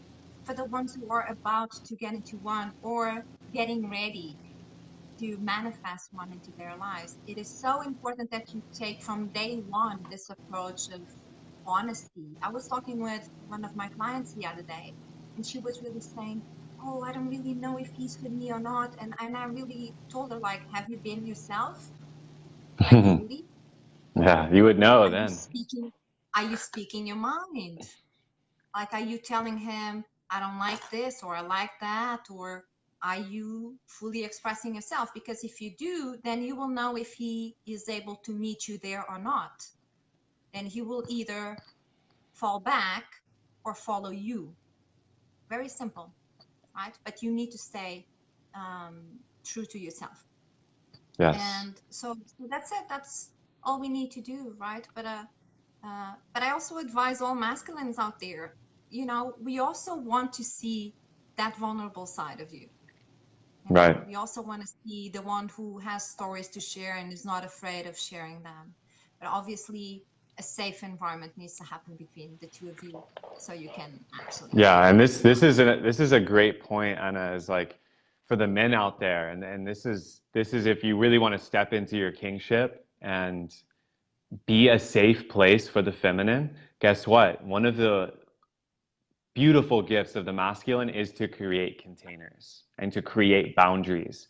for the ones who are about to get into one or getting ready to manifest one into their lives, it is so important that you take from day one this approach of honesty. I was talking with one of my clients the other day, and she was really saying, oh, I don't really know if he's for me or not. And I really told her, like, have you been yourself? Like, fully? Yeah, you would know Are you then. speaking? Are you speaking your mind? Like, are you telling him, I don't like this or I like that? Or are you fully expressing yourself? Because if you do, then you will know if he is able to meet you there or not. Then he will either fall back or follow you. Very simple, right? But you need to stay true to yourself. Yes. And so that's it. That's all we need to do, right? But I also advise all masculines out there, we also want to see that vulnerable side of you. Right. We also want to see the one who has stories to share and is not afraid of sharing them. But obviously, a safe environment needs to happen between the two of you so you can actually Yeah, and this come this is together. this is a great point, Anna, is like for the men out there, and this is if you really want to step into your kingship and be a safe place for the feminine. Guess what? One of the beautiful gifts of the masculine is to create containers and to create boundaries.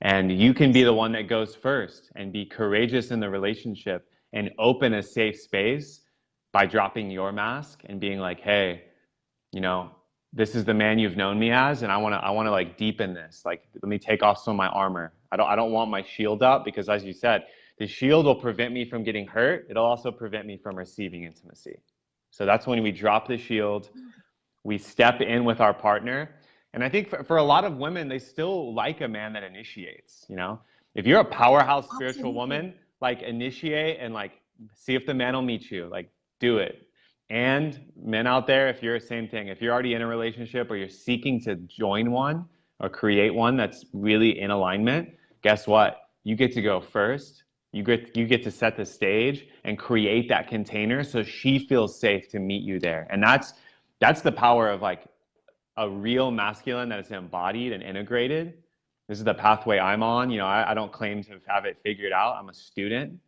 And you can be Yes. the one that goes first and be courageous in the relationship and open a safe space by dropping your mask and being like, hey, you know, this is the man you've known me as, and I want to like deepen this. Like, let me take off some of my armor. I don't want my shield up because, as you said, the shield will prevent me from getting hurt. It'll also prevent me from receiving intimacy. So that's when we drop the shield, we step in with our partner, And I think for a lot of women, they still like a man that initiates, you know? If you're a powerhouse spiritual Absolutely. woman, like initiate and like see if the man will meet you, like do it. And men out there, if you're the same thing, if you're already in a relationship or you're seeking to join one or create one that's really in alignment, guess what? You get to go first. You get to set the stage and create that container so she feels safe to meet you there. And that's the power of like a real masculine that is embodied and integrated. This is the pathway I'm on. You know, I don't claim to have it figured out. I'm a student,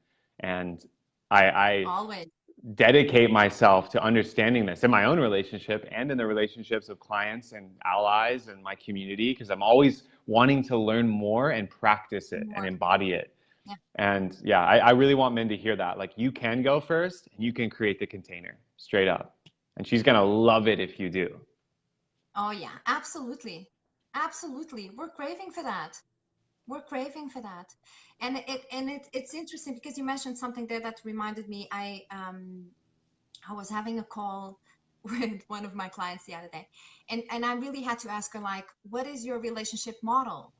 and I Always. dedicate myself to understanding this in my own relationship and in the relationships of clients and allies and my community, because I'm always wanting to learn more and practice it and More. embody it. Yeah. And yeah, I really want men to hear that. Like, you can go first and you can create the container straight up. And she's going to love it if you do. Oh yeah, absolutely. Absolutely. We're craving for that. We're craving for that. It's interesting because you mentioned something there that reminded me. I was having a call with one of my clients the other day, and I really had to ask her, like, what is your relationship model?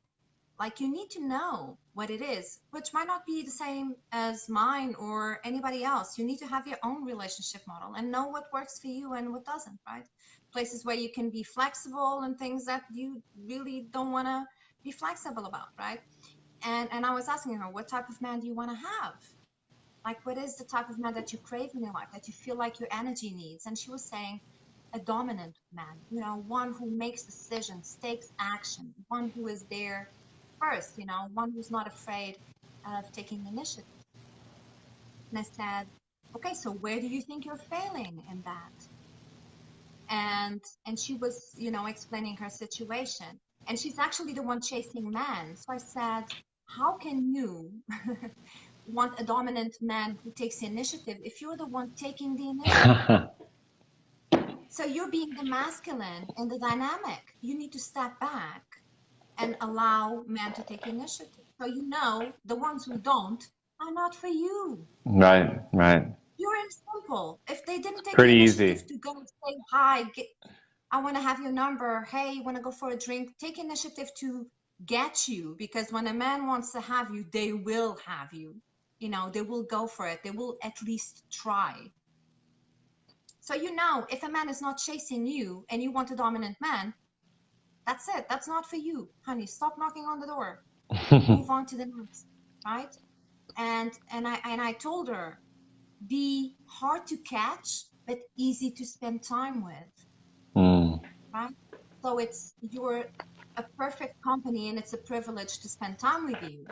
Like, you need to know what it is, which might not be the same as mine or anybody else. You need to have your own relationship model and know what works for you and what doesn't, right? Places where you can be flexible and things that you really don't want to be flexible about, right? And I was asking her, what type of man do you want to have? Like, what is the type of man that you crave in your life, that you feel like your energy needs? And she was saying, a dominant man, one who makes decisions, takes action, one who is there first, one who's not afraid of taking initiative. And I said, okay, so where do you think you're failing in that? And she was, explaining her situation. And she's actually the one chasing men. So I said, how can you want a dominant man who takes the initiative if you're the one taking the initiative? So you're being the masculine in the dynamic. You need to step back and allow men to take initiative. So the ones who don't are not for you. Right, right. Pure and simple. If they didn't take the Pretty easy. initiative to go say hi, I want to have your number. Hey, you want to go for a drink? Take initiative to get you, because when a man wants to have you, they will have you. They will go for it. They will at least try. So if a man is not chasing you and you want a dominant man, that's it. That's not for you, honey. Stop knocking on the door. Move on to the next, right? And I told her, be hard to catch but easy to spend time with, Mm, right? So you're a perfect company, and it's a privilege to spend time with you.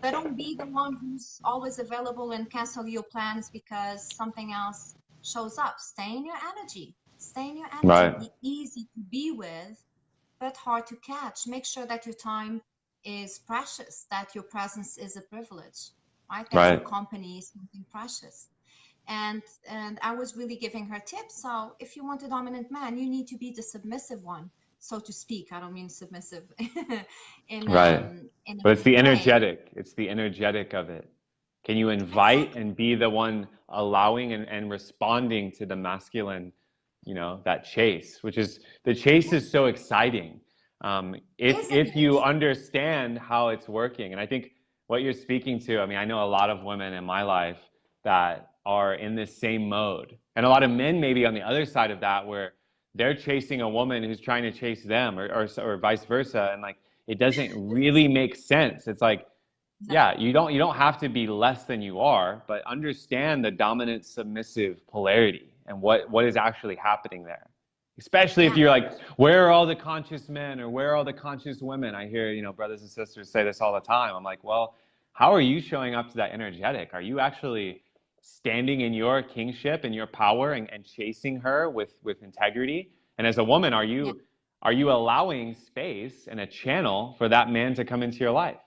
But don't be the one who's always available and cancel your plans because something else shows up. Stay in your energy. Stay in your energy. right, Be easy to be with, but hard to catch. Make sure that your time is precious, that your presence is a privilege, right? That your right. company is something precious. And I was really giving her tips. So if you want a dominant man, you need to be the submissive one, so to speak. I don't mean submissive Right. in a But it's bad the way. energetic. It's the energetic of it. Can you invite Exactly. and be the one allowing and responding to the masculine, that chase, which is the chase Yeah. is so exciting. Isn't If it? you understand how it's working. And I think what you're speaking to, I mean, I know a lot of women in my life that are in this same mode. And a lot of men maybe on the other side of that, where they're chasing a woman who's trying to chase them, or vice versa. And like, it doesn't really make sense. It's like, No. yeah, you don't have to be less than you are, but understand the dominant submissive polarity and what is actually happening there. Especially if Yeah. you're like, where are all the conscious men or where are all the conscious women? I hear, brothers and sisters say this all the time. I'm like, well, how are you showing up to that energetic? Are you actually standing in your kingship and your power and chasing her with integrity? And as a woman, are Yeah. you allowing space and a channel for that man to come into your life?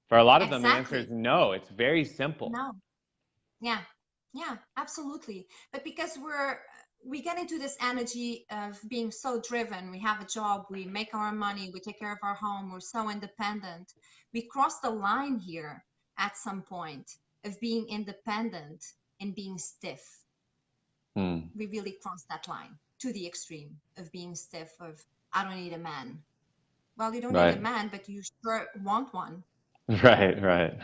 For a lot of them, the answer is Exactly. no. It's very simple. No. Yeah. Yeah, absolutely. But because we get into this energy of being so driven, we have a job, we make our money, we take care of our home, we're so independent. We cross the line here at some point of being independent and being stiff. Hmm. We really cross that line to the extreme of being stiff, of I don't need a man. Well, you don't need a Right. man, but you sure want one. Right. Right.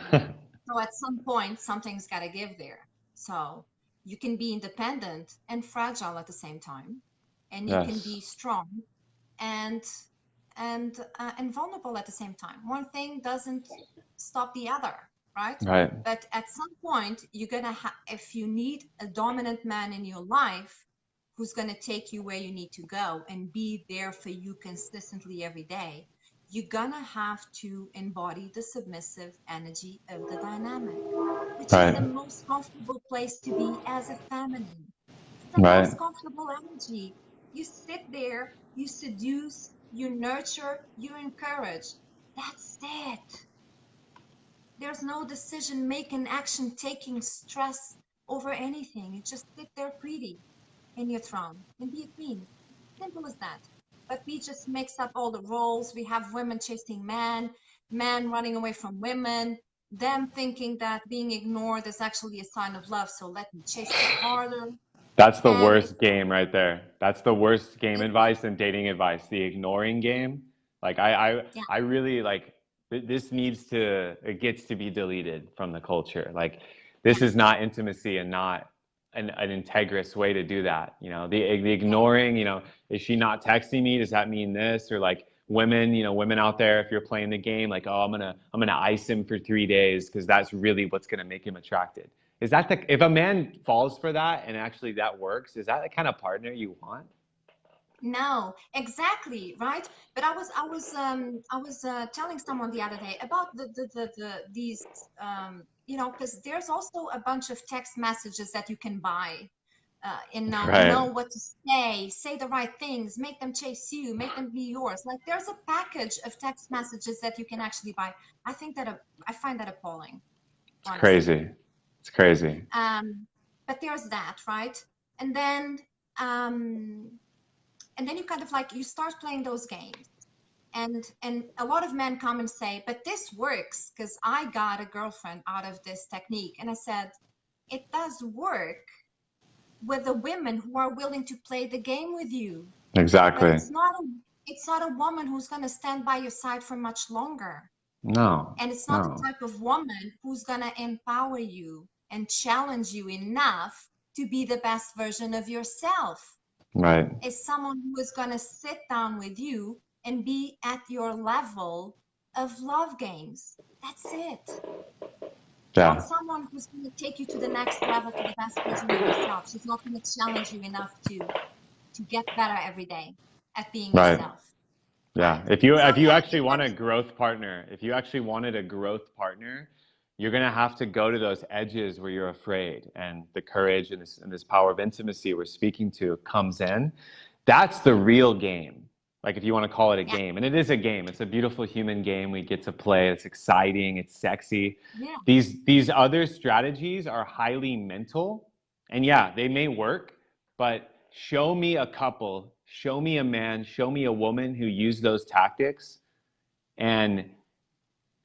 So at some point, something's got to give there. So you can be independent and fragile at the same time, and you can Yes. be strong and and vulnerable at the same time. One thing doesn't stop the other, right? Right. But at some point, you're gonna have, if you need a dominant man in your life who's gonna take you where you need to go and be there for you consistently every day, you're gonna have to embody the submissive energy of the dynamic, which is Right. the most comfortable place to be as a feminine. It's the Right. most comfortable energy. You sit there, you seduce, you nurture, you encourage. That's it. There's no decision making, action taking, stress over anything. You just sit there pretty in your throne and be a queen. Simple as that. But we just mix up all the roles. We have women chasing men, men running away from women, them thinking that being ignored is actually a sign of love. So let me chase them harder. That's the And it's worst game right there. That's the worst game it, advice and dating advice. The ignoring game. Like yeah, I really like this needs to, it gets to be deleted from the culture. Like yeah, this is not intimacy and not an integrous way to do that. You know, the yeah. ignoring, you know, is she not texting me? Does that mean this? Or like women, you know, women out there, if you're playing the game, like, oh, I'm gonna ice him for 3 days because that's really what's gonna make him attracted. Is that the, if a man falls for that and actually that works, is that the kind of partner you want? No, exactly, right? But I was telling someone the other day about these you know, because there's also a bunch of text messages that you can buy. And know Right. what to say the right things, make them chase you, make them be yours. Like there's a package of text messages that you can actually buy. I think that I find that appalling, It's honestly. crazy. It's crazy. But there's that, right? And then um, and then you kind of like you start playing those games, and a lot of men come and say, but this works because I got a girlfriend out of this technique. And I said, it does work with the women who are willing to play the game with you, but Exactly. it's not a woman who's going to stand by your side for much longer. No. And it's not the No. type of woman who's going to empower you and challenge you enough to be the best version of yourself. Right. Is someone who is going to sit down with you and be at your level of love games. That's it. Not Yeah. someone who's going to take you to the next level, to the best version of yourself. She's not going to challenge you enough to get better every day at being Right. yourself, Yeah. right? So If you yeah, actually want a growth partner, if you actually wanted a growth partner, you're gonna have to go to those edges where you're afraid, and the courage and this power of intimacy we're speaking to comes in. That's the real game. Like if you want to call it a yeah, game, and it is a game. It's a beautiful human game we get to play. It's exciting. It's sexy. yeah, These other strategies are highly mental, and yeah, they may work, but show me a couple, show me a man, show me a woman who used those tactics and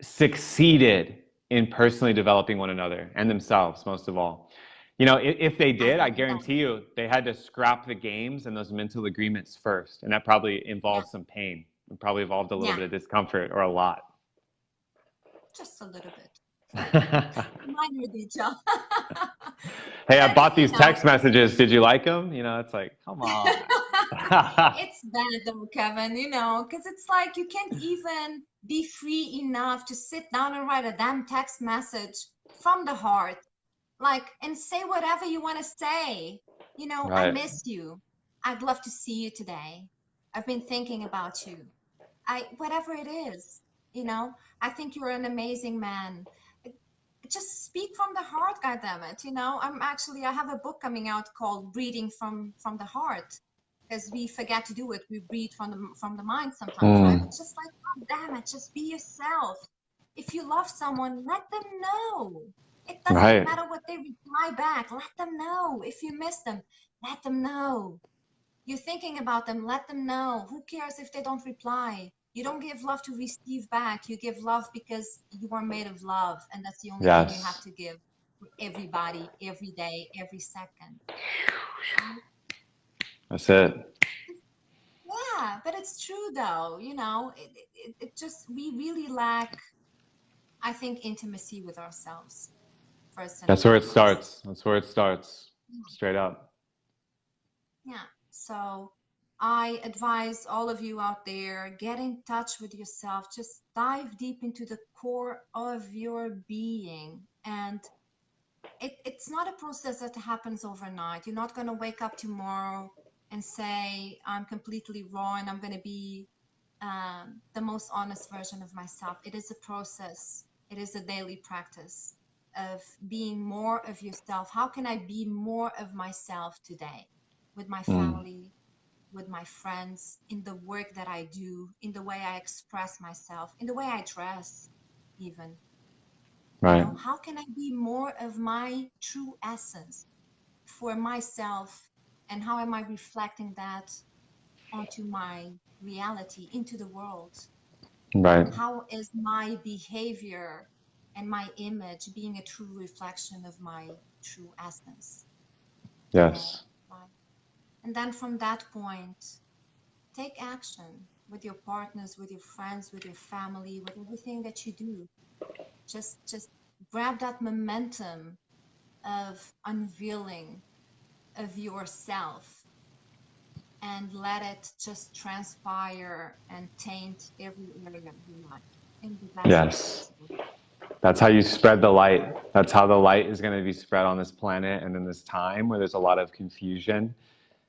succeeded in personally developing one another and themselves, most of all. You know, if they I did, I believe that. guarantee you they had to scrap the games and those mental agreements first. And that probably Yeah, involved some pain. It probably involved a little yeah, bit of discomfort or a lot. just a little bit. Minor detail. Hey, I But bought you these know, text messages. Did you like them? You know, it's like, come on. it's bad though, Kevin, you know, because it's like you can't even be free enough to sit down and write a damn text message from the heart, like, and say whatever you want to say. You know, I Right. miss you. I'd love to see you today. I've been thinking about you. Whatever it is, you know, I think you're an amazing man. Just speak from the heart, goddammit. You know, I have a book coming out called Breathing from the Heart, because we forget to do it. We breathe from the mind sometimes, right? Mm, But just like, god damn it, just be yourself. If you love someone, let them know. It doesn't right. matter what they reply back. Let them know. If you miss them, let them know. You're thinking about them, let them know. Who cares if they don't reply? You don't give love to receive back. You give love because you are made of love. And that's the only thing you have Yes. to give for everybody, every day, every second. Right? That's it. Yeah, but it's true though, you know, it just, we really lack, I think, intimacy with ourselves first and That's where it foremost. starts. That's where it starts. Yeah. Straight up. Yeah. So I advise all of you out there, get in touch with yourself, just dive deep into the core of your being. And it's not a process that happens overnight. You're not going to wake up tomorrow and say, I'm completely raw and I'm going to be the most honest version of myself. It is a process, it is a daily practice of being more of yourself. How can I be more of myself today with my Mm, family, with my friends, in the work that I do, in the way I express myself, in the way I dress, even? You right. know, how can I be more of my true essence for myself? And how am I reflecting that onto my reality, into the world? Right. How is my behavior and my image being a true reflection of my true essence today? Yes. Right? And then from that point, take action with your partners, with your friends, with your family, with everything that you do. Just grab that momentum of unveiling of yourself and let it just transpire and taint every area of your life in the best way Yes. possible. That's how you spread the light. That's how the light is going to be spread on this planet and in this time where there's a lot of confusion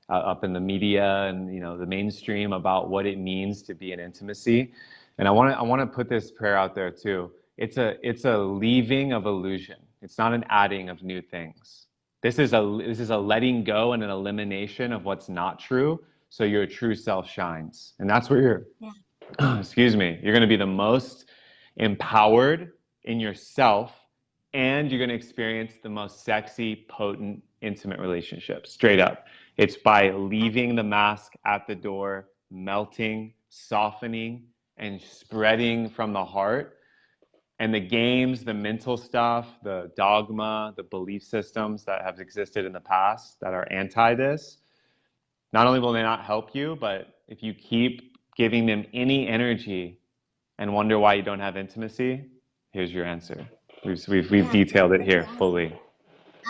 up in the media and the mainstream about what it means to be in intimacy. And I want to put this prayer out there too. It's a leaving of illusion. It's not an adding of new things. This is a letting go and an elimination of what's not true, so your true self shines. And that's where you're Yeah, excuse me, you're going to be the most empowered in yourself, and you're going to experience the most sexy, potent, intimate relationships. Straight up. It's by leaving the mask at the door, melting, softening, and spreading from the heart. And the games, the mental stuff, the dogma, the belief systems that have existed in the past that are anti this, not only will they not help you, but if you keep giving them any energy and wonder why you don't have intimacy, here's your answer. We've yeah, detailed it that's here the answer. fully.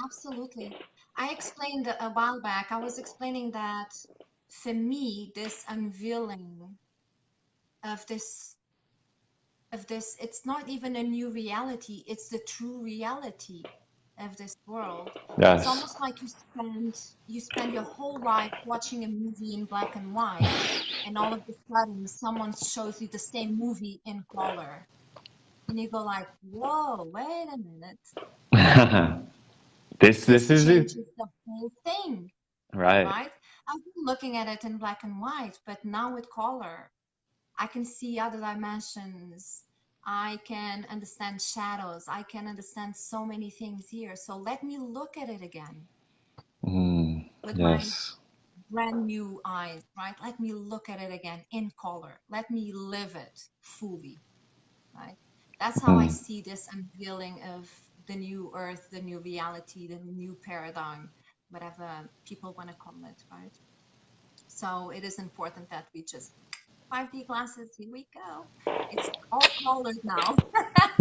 Absolutely. I explained a while back, I was explaining that for me, this unveiling of this, it's not even a new reality, it's the true reality of this world. It's Yes. almost like you spend your whole life watching a movie in black and white, and all of a sudden someone shows you the same movie in color, and you go like, whoa, wait a minute, This this is it. changes the whole thing. Right. Right? I've been looking at it in black and white, but now with color, I can see other dimensions. I can understand shadows. I can understand so many things here. So let me look at it again with my Yes. brand new eyes, right? Let me look at it again in color. Let me live it fully, right? That's how I Mm. see this unveiling of the new earth, the new reality, the new paradigm, whatever people want to call it, right? So it is important that we just 5D glasses, here we go. It's all colored now.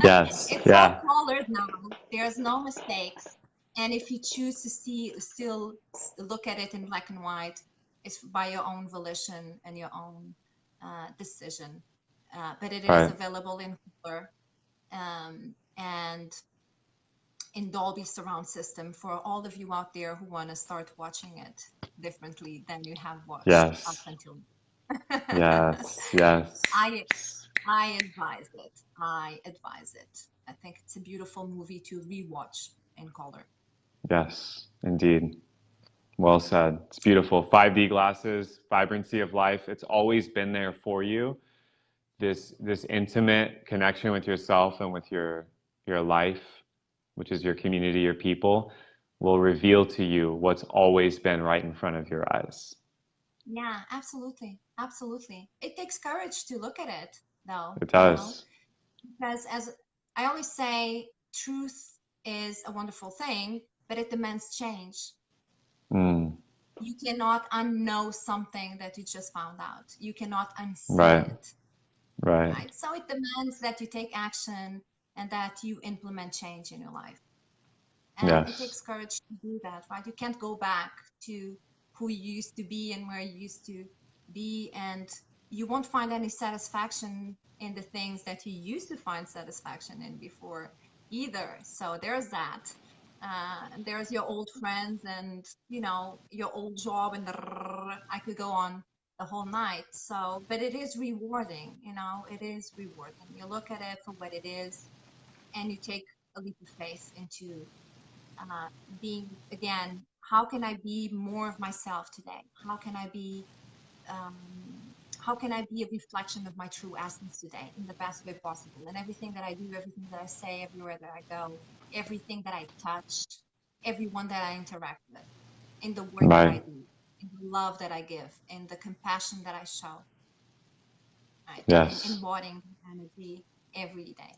Yes. It's all Yeah. colored now. There's no mistakes. And if you choose to still look at it in black and white, it's by your own volition and your own decision. But it is Right. available in color, and in Dolby surround system for all of you out there who want to start watching it differently than you have watched up Yes. until Yes. Yes. I I advise it. I advise it. I think it's a beautiful movie to rewatch in color. Yes. Indeed. Well said. It's beautiful. 5D glasses, vibrancy of life. It's always been there for you. This intimate connection with yourself and with your life, which is your community, your people, will reveal to you what's always been right in front of your eyes. Yeah, absolutely. Absolutely. It takes courage to look at it, though, It you know, does. because as I always say, truth is a wonderful thing, but it demands change. Mm. You cannot unknow something that you just found out. You cannot unsee Right. it, Right. right? So it demands that you take action and that you implement change in your life. And it Yes. takes courage to do that, right? You can't go back to who you used to be and where you used to be, and you won't find any satisfaction in the things that you used to find satisfaction in before either. So there's that. There's your old friends and, you know, your old job, and I could go on the whole night. So, but it is rewarding, you know, it is rewarding. You look at it for what it is, and you take a leap of faith into uh, being, again, how can I be more of myself today? Um, how can I be a reflection of my true essence today in the best way possible? And everything that I do, everything that I say, everywhere that I go, everything that I touch, everyone that I interact with, in the work that I Right. do, in the love that I give, in the compassion that I show, right? And in Yes. embodying energy every day.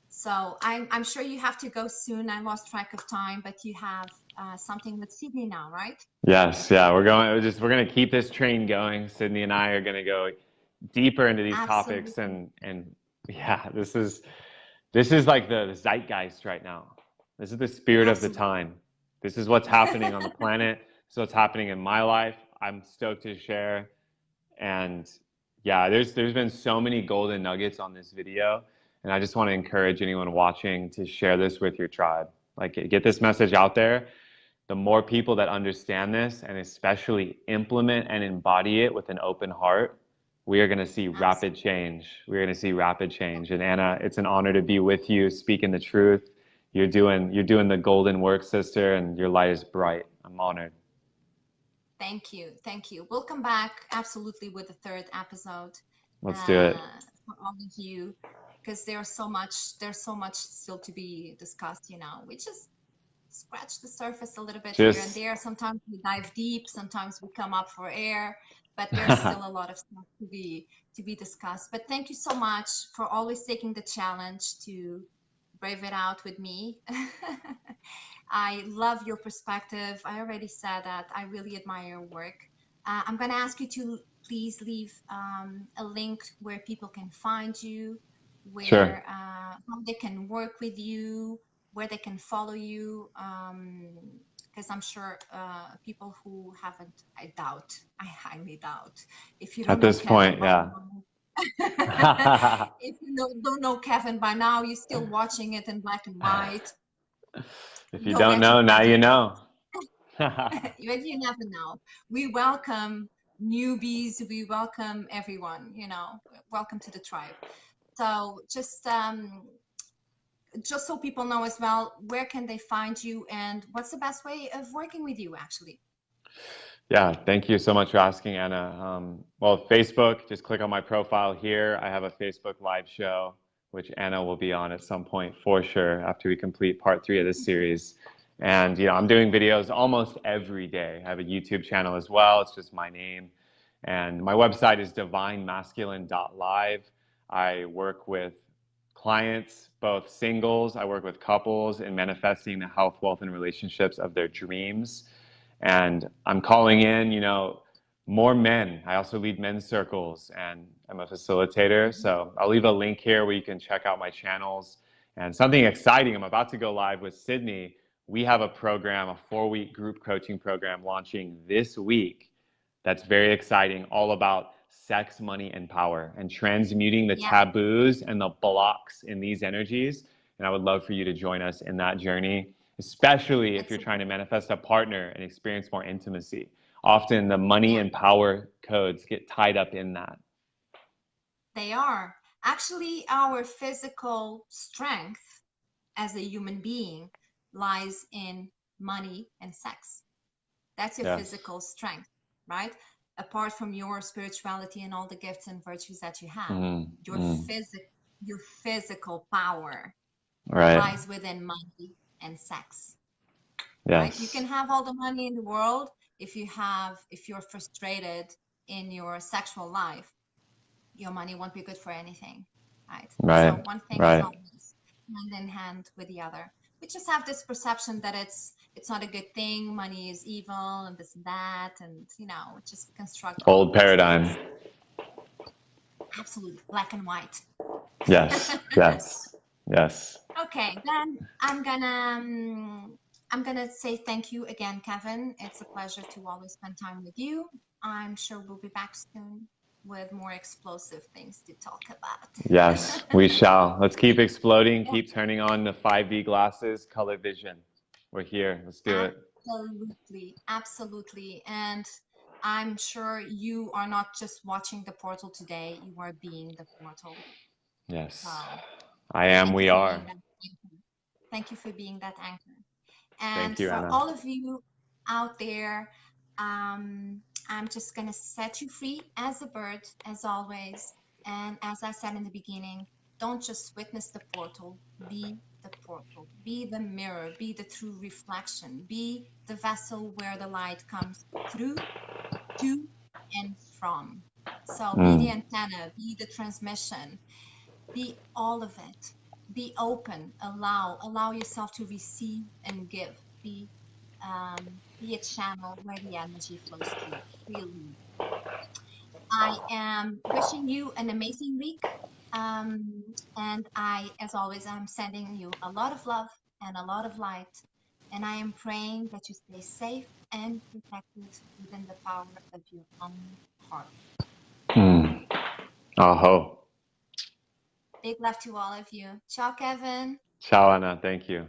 So I'm sure you have to go soon. I lost track of time, but you have something with Sydney now, right? Yes. Yeah. We're gonna keep this train going. Sydney and I are gonna go deeper into these topics, Absolutely. and yeah, this is like the zeitgeist right now. This is the spirit of the Absolutely. time. This is what's happening on the planet. So what's happening in my life. I'm stoked to share. And yeah, there's been so many golden nuggets on this video, and I just want to encourage anyone watching to share this with your tribe. Like get this message out there. The more people that understand this and especially implement and embody it with an open heart, we are going to see rapid Absolutely. change. We're going to see rapid change. And Anna, it's an honor to be with you, speaking the truth. You're doing the golden work, sister, and your light is bright. I'm honored. Thank you. Thank you. We'll come back absolutely with the third episode Let's do it. uh, for all of you, because there's so much still to be discussed, you know. We just scratch the surface a little bit here and Just there. Sometimes we dive deep, sometimes we come up for air, but there's still a lot of stuff to be discussed. But thank you so much for always taking the challenge to brave it out with me. I love your perspective. I already said that. I really admire your work. I'm going to ask you to please leave a link where people can find you, sure. where how they can work with you, where they can follow you. Because I'm sure people who haven't, I doubt, I highly doubt, if you At don't know this Kevin point, by yeah. now, if you don't know Kevin by now, you're still watching it in black and white. If you Go don't get your know, now you certificate. know. But you never know. We welcome newbies. We welcome everyone. You know, welcome to the tribe. So just so people know as well, where can they find you, and what's the best way of working with you, actually? Yeah, thank you so much for asking, Anna. Well, Facebook, just click on my profile here. I have a Facebook live show, which Anna will be on at some point for sure after we complete part 3 of this series. And, I'm doing videos almost every day. I have a YouTube channel as well. It's just my name. And my website is divinemasculine.live. I work with clients, both singles, I work with couples in manifesting the health, wealth, and relationships of their dreams. And I'm calling in, more men. I also lead men's circles and I'm a facilitator. Mhm. So I'll leave a link here where you can check out my channels. And something exciting, I'm about to go live with Sydney. We have a program, a 4-week group coaching program launching this week that's very exciting, all about sex, money, and power, and transmuting the Yeah, taboos and the blocks in these energies. And I would love for you to join us in that journey, especially if you're trying to excellent. manifest a partner and experience more intimacy. Often the money Yeah, and power codes get tied up in that. they are. Actually, our physical strength as a human being lies in money and sex. That's your Yes. physical strength, right? Apart from your spirituality and all the gifts and virtues that you have, Mm, your mm. physical power Right. lies within money and sex, right? You Yes. can have all the money in the world, if you're frustrated in your sexual life, your money won't be good for anything, right? So Right. one thing is Right. always hand in hand with the other. we just have this perception that it's not a good thing, money is evil and this and that, and just construct all of Old these paradigm. things. Absolutely, black and white. Yes, yes, yes. Okay, then I'm gonna say thank you again, Kevin. It's a pleasure to always spend time with you. I'm sure we'll be back soon with more explosive things to talk about. Yes, we shall. Let's keep exploding, keep turning on the 5D glasses, color vision. We're here. Let's do it. Absolutely, absolutely. And I'm sure you are not just watching the portal today, you are being the portal. Yes, So I am. thank you We for are. being that anchor. Thank you for being that anchor. And Thank you, for Anna. all of you out there, I'm just going to set you free as a bird, as always. And as I said in the beginning, don't just witness the portal, be the portal, be the mirror, be the true reflection, be the vessel where the light comes through, to, and from. So be the antenna, be the transmission, be all of it. Be open, allow yourself to receive and give. Be a channel where the energy flows through freely. I am wishing you an amazing week. And as always, I'm sending you a lot of love and a lot of light. And I am praying that you stay safe and protected within the power of your own heart. Aho. Big love to all of you. Ciao, Kevin. Ciao, Anna. Thank you.